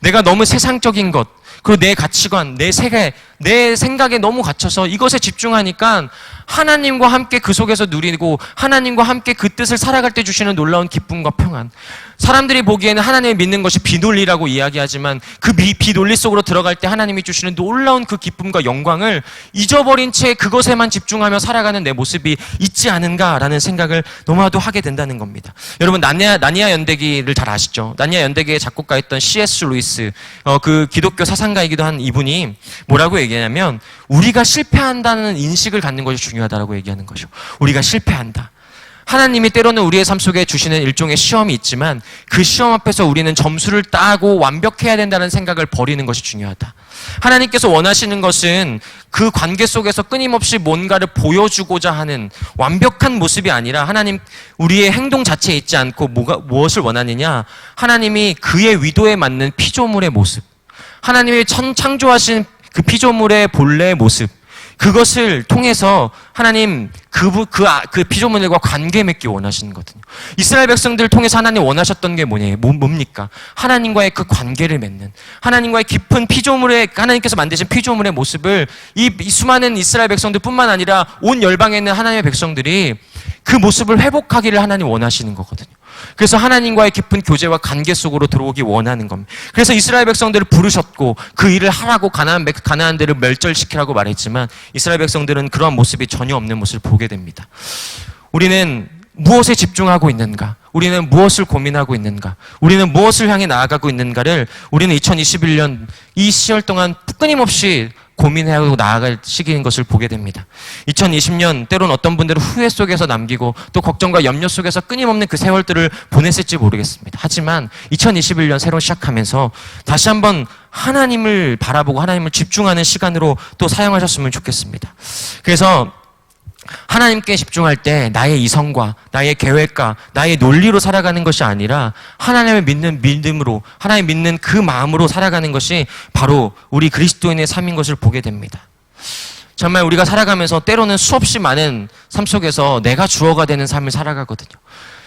내가 너무 세상적인 것, 그리고 내 가치관, 내 세계, 내 생각에 너무 갇혀서 이것에 집중하니까 하나님과 함께 그 속에서 누리고 하나님과 함께 그 뜻을 살아갈 때 주시는 놀라운 기쁨과 평안. 사람들이 보기에는 하나님을 믿는 것이 비논리라고 이야기하지만 그 비논리 속으로 들어갈 때 하나님이 주시는 놀라운 그 기쁨과 영광을 잊어버린 채 그것에만 집중하며 살아가는 내 모습이 있지 않은가라는 생각을 너무나도 하게 된다는 겁니다. 여러분, 나니아 연대기를 잘 아시죠? 나니아 연대기의 작곡가였던 C.S. 루이스, 그 기독교 사상가이기도 한 이분이 뭐라고 얘기하냐면 우리가 실패한다는 인식을 갖는 것이 중요하다라고 얘기하는 것이죠. 우리가 실패한다. 하나님이 때로는 우리의 삶 속에 주시는 일종의 시험이 있지만 그 시험 앞에서 우리는 점수를 따고 완벽해야 된다는 생각을 버리는 것이 중요하다. 하나님께서 원하시는 것은 그 관계 속에서 끊임없이 뭔가를 보여주고자 하는 완벽한 모습이 아니라 하나님 우리의 행동 자체에 있지 않고 무엇을 원하느냐? 하나님이 그의 위도에 맞는 피조물의 모습, 하나님이 창조하신 그 피조물의 본래의 모습, 그것을 통해서 하나님 그 피조물들과 관계 맺기 원하시는 거거든요. 이스라엘 백성들을 통해서 하나님 원하셨던 게 뭡니까? 하나님과의 그 관계를 맺는, 하나님과의 깊은 하나님께서 만드신 피조물의 모습을 이 수많은 이스라엘 백성들뿐만 아니라 온 열방에 있는 하나님의 백성들이 그 모습을 회복하기를 하나님 원하시는 거거든요. 그래서 하나님과의 깊은 교제와 관계 속으로 들어오기 원하는 겁니다. 그래서 이스라엘 백성들을 부르셨고 그 일을 하라고 가나안들을 멸절시키라고 말했지만 이스라엘 백성들은 그러한 모습이 전혀 없는 모습을 보게 됩니다. 우리는 무엇에 집중하고 있는가? 우리는 무엇을 고민하고 있는가? 우리는 무엇을 향해 나아가고 있는가를 우리는 2021년 이 시절 동안 끊임없이 고민하고 나아갈 시기인 것을 보게 됩니다. 2020년 때론 어떤 분들은 후회 속에서 남기고 또 걱정과 염려 속에서 끊임없는 그 세월들을 보냈을지 모르겠습니다. 하지만 2021년 새로 시작하면서 다시 한번 하나님을 바라보고 하나님을 집중하는 시간으로 또 사용하셨으면 좋겠습니다. 그래서 하나님께 집중할 때 나의 이성과 나의 계획과 나의 논리로 살아가는 것이 아니라 하나님을 믿는 믿음으로, 하나님 믿는 그 마음으로 살아가는 것이 바로 우리 그리스도인의 삶인 것을 보게 됩니다. 정말 우리가 살아가면서 때로는 수없이 많은 삶 속에서 내가 주어가 되는 삶을 살아가거든요.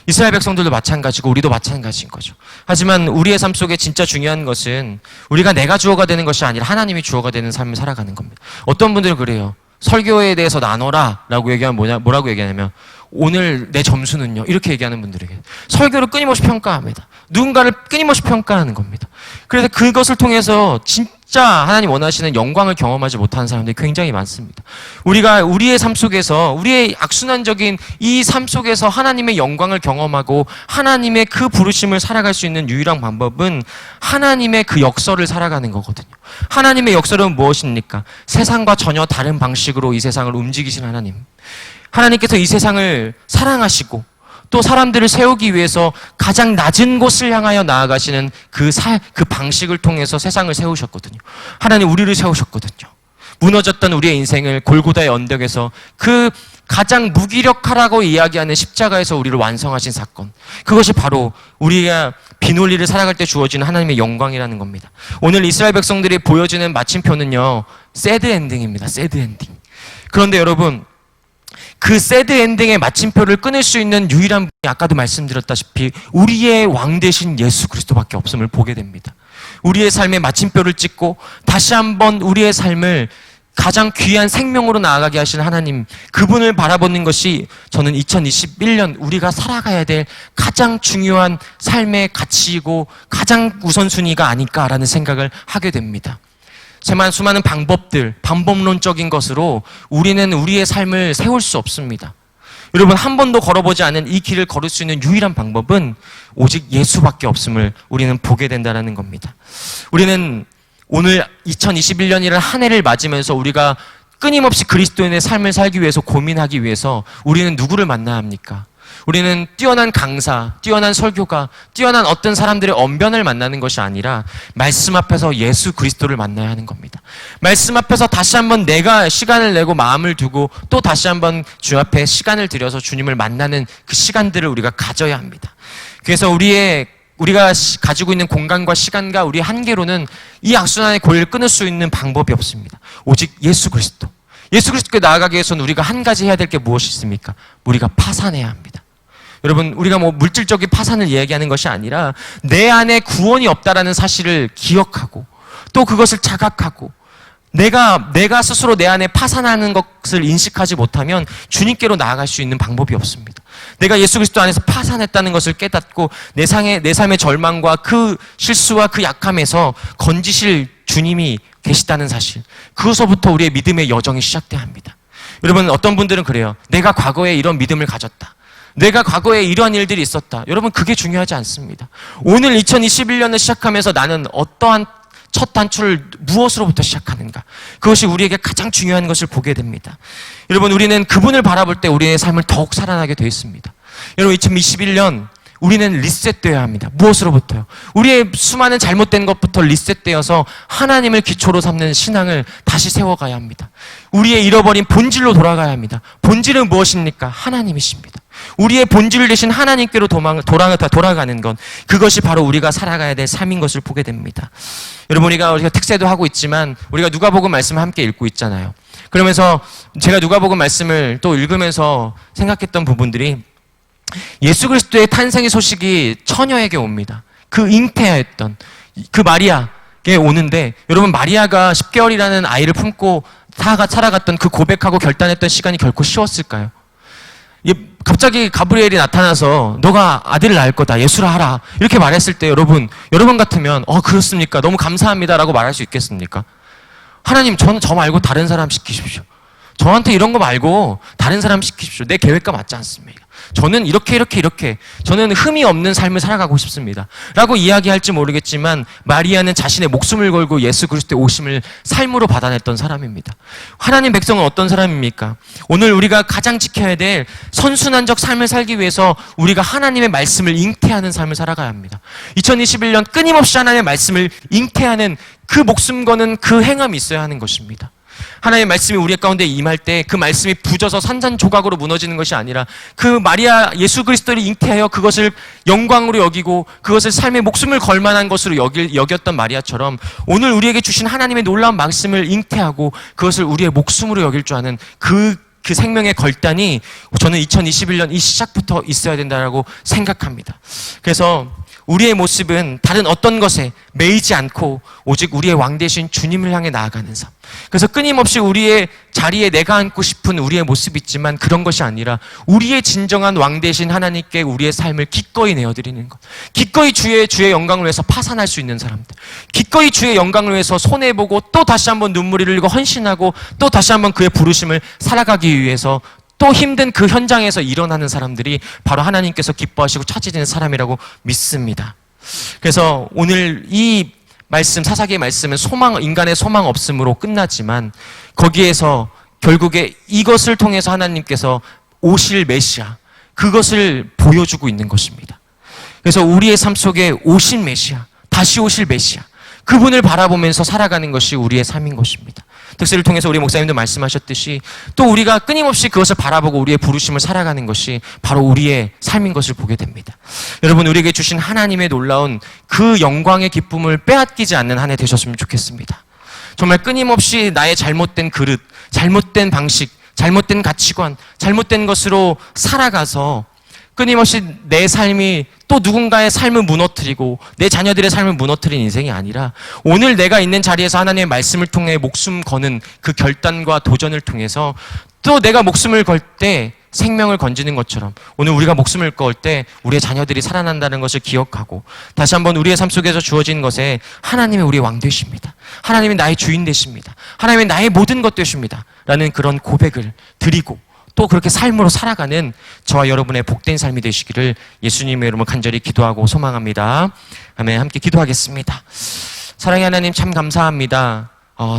이스라엘 백성들도 마찬가지고 우리도 마찬가지인 거죠. 하지만 우리의 삶 속에 진짜 중요한 것은 우리가 내가 주어가 되는 것이 아니라 하나님이 주어가 되는 삶을 살아가는 겁니다. 어떤 분들은 그래요. 설교에 대해서 나눠라 라고 얘기하면 뭐라고 얘기하냐면 오늘 내 점수는요 이렇게 얘기하는 분들이 계세요. 설교를 끊임없이 평가합니다. 누군가를 끊임없이 평가하는 겁니다. 그래서 그것을 통해서 진짜 하나님 원하시는 영광을 경험하지 못하는 사람들이 굉장히 많습니다. 우리가 우리의 삶 속에서 우리의 악순환적인 이 삶 속에서 하나님의 영광을 경험하고 하나님의 그 부르심을 살아갈 수 있는 유일한 방법은 하나님의 그 역사를 살아가는 거거든요. 하나님의 역사는 무엇입니까? 세상과 전혀 다른 방식으로 이 세상을 움직이신 하나님. 하나님께서 이 세상을 사랑하시고 또 사람들을 세우기 위해서 가장 낮은 곳을 향하여 나아가시는 그 방식을 통해서 세상을 세우셨거든요. 하나님 우리를 세우셨거든요. 무너졌던 우리의 인생을 골고다의 언덕에서 그 가장 무기력하라고 이야기하는 십자가에서 우리를 완성하신 사건. 그것이 바로 우리가 비논리를 살아갈 때 주어지는 하나님의 영광이라는 겁니다. 오늘 이스라엘 백성들이 보여주는 마침표는요. 새드 엔딩입니다. 새드 엔딩. 그런데 여러분 그 새드 엔딩의 마침표를 끊을 수 있는 유일한 분이 아까도 말씀드렸다시피 우리의 왕 되신 예수 그리스도밖에 없음을 보게 됩니다. 우리의 삶의 마침표를 찍고 다시 한번 우리의 삶을 가장 귀한 생명으로 나아가게 하시는 하나님, 그분을 바라보는 것이 저는 2021년 우리가 살아가야 될 가장 중요한 삶의 가치이고 가장 우선순위가 아닐까라는 생각을 하게 됩니다. 수많은 방법들, 방법론적인 것으로 우리는 우리의 삶을 세울 수 없습니다. 여러분 한 번도 걸어보지 않은 이 길을 걸을 수 있는 유일한 방법은 오직 예수밖에 없음을 우리는 보게 된다는 겁니다. 우리는 오늘 2021년이라는 한 해를 맞으면서 우리가 끊임없이 그리스도인의 삶을 살기 위해서 고민하기 위해서 우리는 누구를 만나야 합니까? 우리는 뛰어난 강사, 뛰어난 설교가, 뛰어난 어떤 사람들의 언변을 만나는 것이 아니라 말씀 앞에서 예수 그리스도를 만나야 하는 겁니다. 말씀 앞에서 다시 한번 내가 시간을 내고 마음을 두고 또 다시 한번 주 앞에 시간을 들여서 주님을 만나는 그 시간들을 우리가 가져야 합니다. 그래서 우리가 가지고 있는 공간과 시간과 우리의 한계로는 이 악순환의 고리를 끊을 수 있는 방법이 없습니다. 오직 예수 그리스도. 예수 그리스도께 나아가기 위해서는 우리가 한 가지 해야 될 게 무엇이 있습니까? 우리가 파산해야 합니다. 여러분 우리가 물질적인 파산을 이야기하는 것이 아니라 내 안에 구원이 없다라는 사실을 기억하고 또 그것을 자각하고 내가 스스로 내 안에 파산하는 것을 인식하지 못하면 주님께로 나아갈 수 있는 방법이 없습니다. 내가 예수 그리스도 안에서 파산했다는 것을 깨닫고 내 삶의 절망과 그 실수와 그 약함에서 건지실 주님이 계시다는 사실, 그것서부터 우리의 믿음의 여정이 시작돼야 합니다. 여러분 어떤 분들은 그래요. 내가 과거에 이런 믿음을 가졌다. 내가 과거에 이러한 일들이 있었다. 여러분 그게 중요하지 않습니다. 오늘 2021년을 시작하면서 나는 어떠한 첫 단추를 무엇으로부터 시작하는가? 그것이 우리에게 가장 중요한 것을 보게 됩니다. 여러분 우리는 그분을 바라볼 때 우리의 삶을 더욱 살아나게 되어 있습니다. 여러분 2021년 우리는 리셋되어야 합니다. 무엇으로부터요? 우리의 수많은 잘못된 것부터 리셋되어서 하나님을 기초로 삼는 신앙을 다시 세워가야 합니다. 우리의 잃어버린 본질로 돌아가야 합니다. 본질은 무엇입니까? 하나님이십니다. 우리의 본질 되신 하나님께로 돌아가는 것, 그것이 바로 우리가 살아가야 될 삶인 것을 보게 됩니다. 여러분 우리가 특세도 하고 있지만 우리가 누가복음 말씀을 함께 읽고 있잖아요. 그러면서 제가 누가복음 말씀을 또 읽으면서 생각했던 부분들이 예수 그리스도의 탄생의 소식이 처녀에게 옵니다. 그 잉태하였던 그 마리아에게 오는데, 여러분, 마리아가 10개월이라는 아이를 품고 살아갔던 그 고백하고 결단했던 시간이 결코 쉬웠을까요? 갑자기 가브리엘이 나타나서 너가 아들을 낳을 거다, 예수라 하라, 이렇게 말했을 때 여러분 같으면 그렇습니까? 너무 감사합니다라고 말할 수 있겠습니까? 하나님, 저는 저 말고 다른 사람 시키십시오. 저한테 이런 거 말고 다른 사람 시키십시오. 내 계획과 맞지 않습니다. 저는 이렇게 저는 흠이 없는 삶을 살아가고 싶습니다 라고 이야기할지 모르겠지만, 마리아는 자신의 목숨을 걸고 예수 그리스도의 오심을 삶으로 받아냈던 사람입니다. 하나님 백성은 어떤 사람입니까? 오늘 우리가 가장 지켜야 될 선순환적 삶을 살기 위해서 우리가 하나님의 말씀을 잉태하는 삶을 살아가야 합니다. 2021년 끊임없이 하나님의 말씀을 잉태하는 그 목숨 거는 그 행함이 있어야 하는 것입니다. 하나님의 말씀이 우리 가운데 임할 때 그 말씀이 부져서 산산조각으로 무너지는 것이 아니라, 그 마리아 예수 그리스도를 잉태하여 그것을 영광으로 여기고 그것을 삶의 목숨을 걸 만한 것으로 여겼던 마리아처럼, 오늘 우리에게 주신 하나님의 놀라운 말씀을 잉태하고 그것을 우리의 목숨으로 여길 줄 아는 그 생명의 결단이 저는 2021년 이 시작부터 있어야 된다고 생각합니다. 그래서 우리의 모습은 다른 어떤 것에 매이지 않고 오직 우리의 왕 되신 주님을 향해 나아가는 삶. 그래서 끊임없이 우리의 자리에 내가 앉고 싶은 우리의 모습이 있지만, 그런 것이 아니라 우리의 진정한 왕 되신 하나님께 우리의 삶을 기꺼이 내어드리는 것. 기꺼이 주의 영광을 위해서 파산할 수 있는 사람들. 기꺼이 주의 영광을 위해서 손해보고 또 다시 한번 눈물을 흘리고 헌신하고 또 다시 한번 그의 부르심을 살아가기 위해서 또 힘든 그 현장에서 일어나는 사람들이 바로 하나님께서 기뻐하시고 찾으시는 사람이라고 믿습니다. 그래서 오늘 이 말씀, 사사기의 말씀은 인간의 소망 없음으로 끝나지만, 거기에서 결국에 이것을 통해서 하나님께서 오실 메시아, 그것을 보여주고 있는 것입니다. 그래서 우리의 삶 속에 오신 메시아, 다시 오실 메시아, 그분을 바라보면서 살아가는 것이 우리의 삶인 것입니다. 특세를 통해서 우리 목사님도 말씀하셨듯이 또 우리가 끊임없이 그것을 바라보고 우리의 부르심을 살아가는 것이 바로 우리의 삶인 것을 보게 됩니다. 여러분, 우리에게 주신 하나님의 놀라운 그 영광의 기쁨을 빼앗기지 않는 한 해 되셨으면 좋겠습니다. 정말 끊임없이 나의 잘못된 그릇, 잘못된 방식, 잘못된 가치관, 잘못된 것으로 살아가서 끊임없이 내 삶이 또 누군가의 삶을 무너뜨리고 내 자녀들의 삶을 무너뜨린 인생이 아니라, 오늘 내가 있는 자리에서 하나님의 말씀을 통해 목숨 거는 그 결단과 도전을 통해서 또 내가 목숨을 걸 때 생명을 건지는 것처럼, 오늘 우리가 목숨을 걸 때 우리의 자녀들이 살아난다는 것을 기억하고 다시 한번 우리의 삶 속에서 주어진 것에 하나님이 우리의 왕 되십니다, 하나님이 나의 주인 되십니다, 하나님이 나의 모든 것 되십니다 라는 그런 고백을 드리고 또 그렇게 삶으로 살아가는 저와 여러분의 복된 삶이 되시기를 예수님의 이름으로 간절히 기도하고 소망합니다. 아멘. 함께 기도하겠습니다. 사랑의 하나님, 참 감사합니다.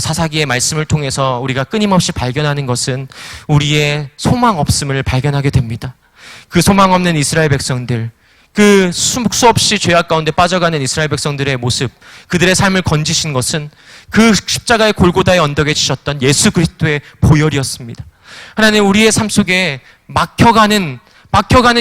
사사기의 말씀을 통해서 우리가 끊임없이 발견하는 것은 우리의 소망 없음을 발견하게 됩니다. 그 소망 없는 이스라엘 백성들, 그 수없이 죄악 가운데 빠져가는 이스라엘 백성들의 모습, 그들의 삶을 건지신 것은 그 십자가의 골고다의 언덕에 지셨던 예수 그리스도의 보혈이었습니다. 하나님, 우리의 삶 속에 막혀가는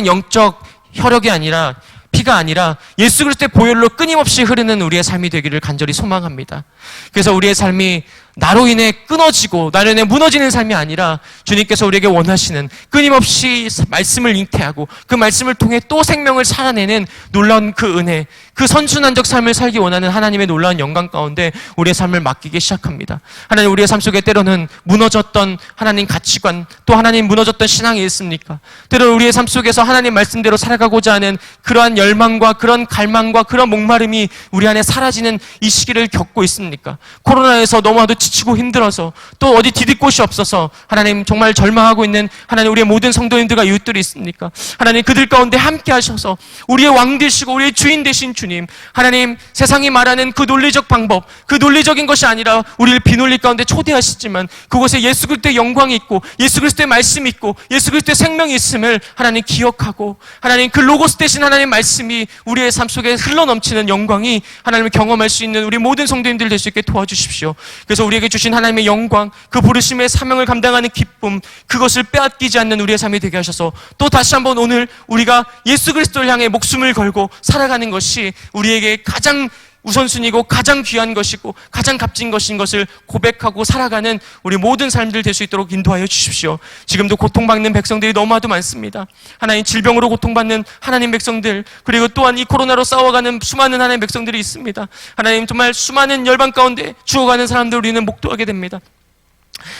영적 혈액이 아니라, 피가 아니라 예수 그리스도의 보혈로 끊임없이 흐르는 우리의 삶이 되기를 간절히 소망합니다. 그래서 우리의 삶이 나로 인해 끊어지고 나로 인해 무너지는 삶이 아니라, 주님께서 우리에게 원하시는 끊임없이 말씀을 잉태하고 그 말씀을 통해 또 생명을 살아내는 놀라운 그 은혜, 그 선순환적 삶을 살기 원하는 하나님의 놀라운 영광 가운데 우리의 삶을 맡기기 시작합니다. 하나님, 우리의 삶 속에 때로는 무너졌던 하나님 가치관, 또 하나님 무너졌던 신앙이 있습니까? 때로는 우리의 삶 속에서 하나님 말씀대로 살아가고자 하는 그러한 열망과 그런 갈망과 그런 목마름이 우리 안에 사라지는 이 시기를 겪고 있습니까? 코로나에서 너무나도 지치고 힘들어서 또 어디 디딜 곳이 없어서 하나님 정말 절망하고 있는 하나님 우리의 모든 성도님들과 이웃들이 있습니까? 하나님, 그들 가운데 함께 하셔서 우리의 왕 되시고 우리의 주인 되신 주님, 하나님, 세상이 말하는 그 논리적 방법, 그 논리적인 것이 아니라 우리를 비논리 가운데 초대하시지만 그곳에 예수 그리스도의 영광이 있고 예수 그리스도의 말씀이 있고 예수 그리스도의 생명이 있음을 하나님 기억하고, 하나님 그 로고스 되신 하나님 말씀이 우리의 삶 속에 흘러넘치는 영광이 하나님을 경험할 수 있는 우리 모든 성도님들 될 수 있게 도와주십시오. 그래서 우리에게 주신 하나님의 영광, 그 부르심의 사명을 감당하는 기쁨, 그것을 빼앗기지 않는 우리의 삶이 되게 하셔서 또 다시 한번 오늘 우리가 예수 그리스도를 향해 목숨을 걸고 살아가는 것이 우리에게 가장 우선순위고 가장 귀한 것이고 가장 값진 것인 것을 고백하고 살아가는 우리 모든 사람들 될 수 있도록 인도하여 주십시오. 지금도 고통받는 백성들이 너무나도 많습니다. 하나님, 질병으로 고통받는 하나님 백성들, 그리고 또한 이 코로나로 싸워가는 수많은 하나님 백성들이 있습니다. 하나님, 정말 수많은 열방 가운데 죽어가는 사람들 우리는 목도하게 됩니다.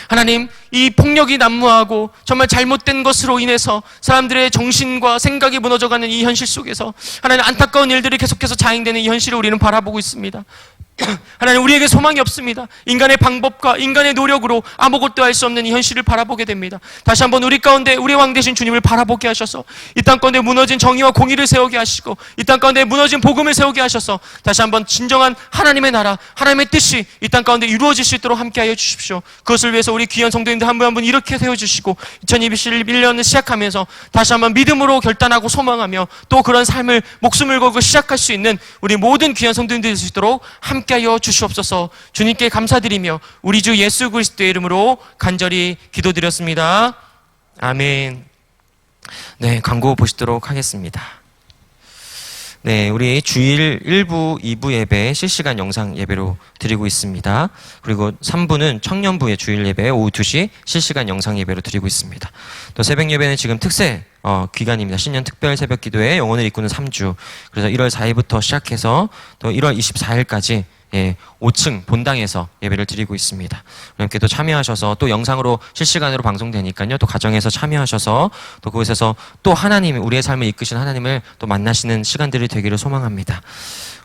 하나님, 이 폭력이 난무하고 정말 잘못된 것으로 인해서 사람들의 정신과 생각이 무너져가는 이 현실 속에서 하나님, 안타까운 일들이 계속해서 자행되는 이 현실을 우리는 바라보고 있습니다. 하나님, 우리에게 소망이 없습니다. 인간의 방법과 인간의 노력으로 아무것도 할 수 없는 이 현실을 바라보게 됩니다. 다시 한번 우리 가운데 우리 왕 되신 주님을 바라보게 하셔서 이 땅 가운데 무너진 정의와 공의를 세우게 하시고 이 땅 가운데 무너진 복음을 세우게 하셔서 다시 한번 진정한 하나님의 나라, 하나님의 뜻이 이 땅 가운데 이루어질 수 있도록 함께하여 주십시오. 그것을 위해서 우리 귀한 성도님들 한 분 한 분 이렇게 세워주시고 2021년을 시작하면서 다시 한번 믿음으로 결단하고 소망하며 또 그런 삶을 목숨을 걸고 시작할 수 있는 우리 모든 귀한 성도님들 될 수 있도록 함께하여 주시옵소서. 주님께 감사드리며 우리 주 예수 그리스도의 이름으로 간절히 기도드렸습니다. 아멘. 네, 광고 보시도록 하겠습니다. 네, 우리 주일 1부, 2부 예배 실시간 영상 예배로 드리고 있습니다. 그리고 3부는 청년부의 주일 예배 오후 2시 실시간 영상 예배로 드리고 있습니다. 또 새벽 예배는 지금 특세 기간입니다. 신년 특별 새벽 기도회 영혼을 이꾸는 3주. 그래서 1월 4일부터 시작해서 또 1월 24일까지 5층 본당에서 예배를 드리고 있습니다. 이렇게 또 참여하셔서 또 영상으로 실시간으로 방송되니까요. 또 가정에서 참여하셔서 또 그곳에서 또 하나님, 우리의 삶을 이끄신 하나님을 또 만나시는 시간들이 되기를 소망합니다.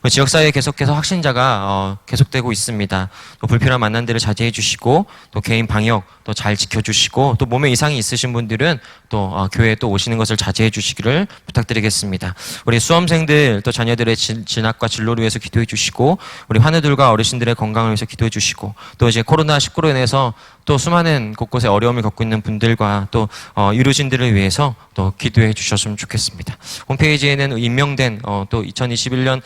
지역사회에 계속해서 확진자가 계속되고 있습니다. 또 불필요한 만남들을 자제해 주시고 또 개인 방역 또 잘 지켜주시고 또 몸에 이상이 있으신 분들은 또 교회에 또 오시는 것을 자제해 주시기를 부탁드리겠습니다. 우리 수험생들 또 자녀들의 진학과 진로를 위해서 기도해 주시고 우리 환우들과 어르신들의 건강을 위해서 기도해 주시고 또 이제 코로나19로 인해서 또 수많은 곳곳에 어려움을 겪고 있는 분들과 또 유루신들을 위해서 또 기도해 주셨으면 좋겠습니다. 홈페이지에는 임명된 또 2021년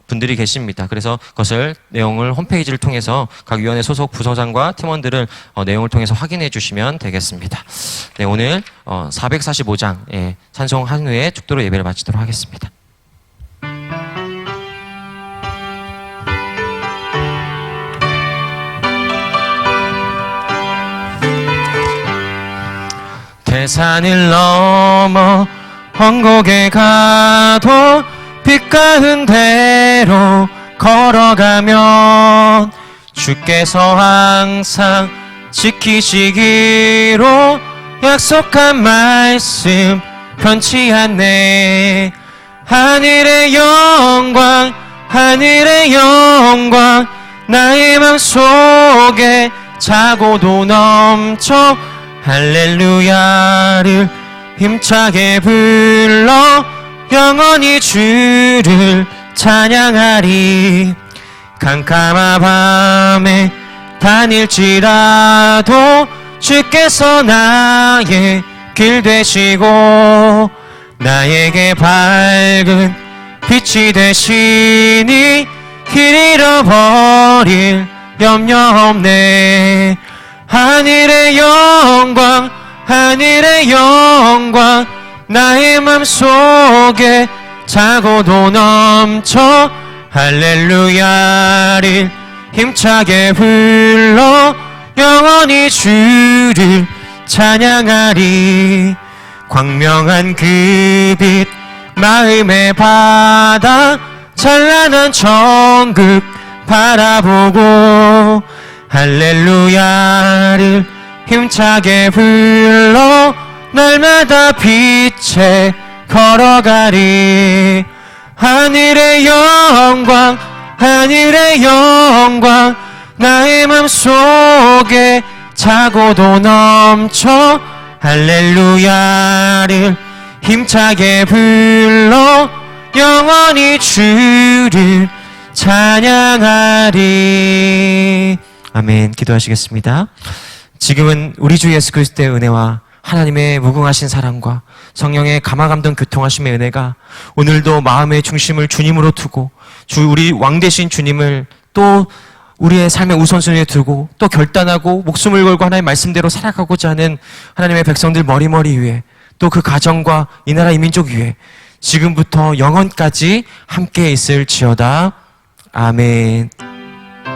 분들이 계십니다. 그래서 그것을 내용을 홈페이지를 통해서 각 위원회 소속 부서장과 팀원들을 내용을 통해서 확인해 주시면 되겠습니다. 네, 오늘 445장 찬송한 후에 축도로 예배를 마치도록 하겠습니다. 대산을 넘어 황곡에 가도 빛가은 대로 걸어가면 주께서 항상 지키시기로 약속한 말씀 변치 않네. 하늘의 영광, 하늘의 영광, 나의 맘속에 차고도 넘쳐 할렐루야를 힘차게 불러 영원히 주를 찬양하리. 캄캄한 밤에 다닐지라도 주께서 나의 길 되시고 나에게 밝은 빛이 되시니 길 잃어버릴 염려 없네. 하늘의 영광, 하늘의 영광, 나의 맘속에 차고도 넘쳐 할렐루야를 힘차게 불러 영원히 주를 찬양하리. 광명한 그 빛 마음의 바다 찬란한 천국 바라보고 할렐루야를 힘차게 불러 날마다 빛에 걸어가리. 하늘의 영광, 하늘의 영광, 나의 맘속에 차고도 넘쳐 할렐루야를 힘차게 불러 영원히 주를 찬양하리. 아멘. 기도하시겠습니다. 지금은 우리 주 예수 그리스도의 은혜와 하나님의 무궁하신 사랑과 성령의 감화감동 교통하심의 은혜가 오늘도 마음의 중심을 주님으로 두고 우리 왕 되신 주님을 또 우리의 삶의 우선순위에 두고 또 결단하고 목숨을 걸고 하나님의 말씀대로 살아가고자 하는 하나님의 백성들 머리머리 위에 또 그 가정과 이 나라 이 민족 위에 지금부터 영원까지 함께 있을지어다. 아멘.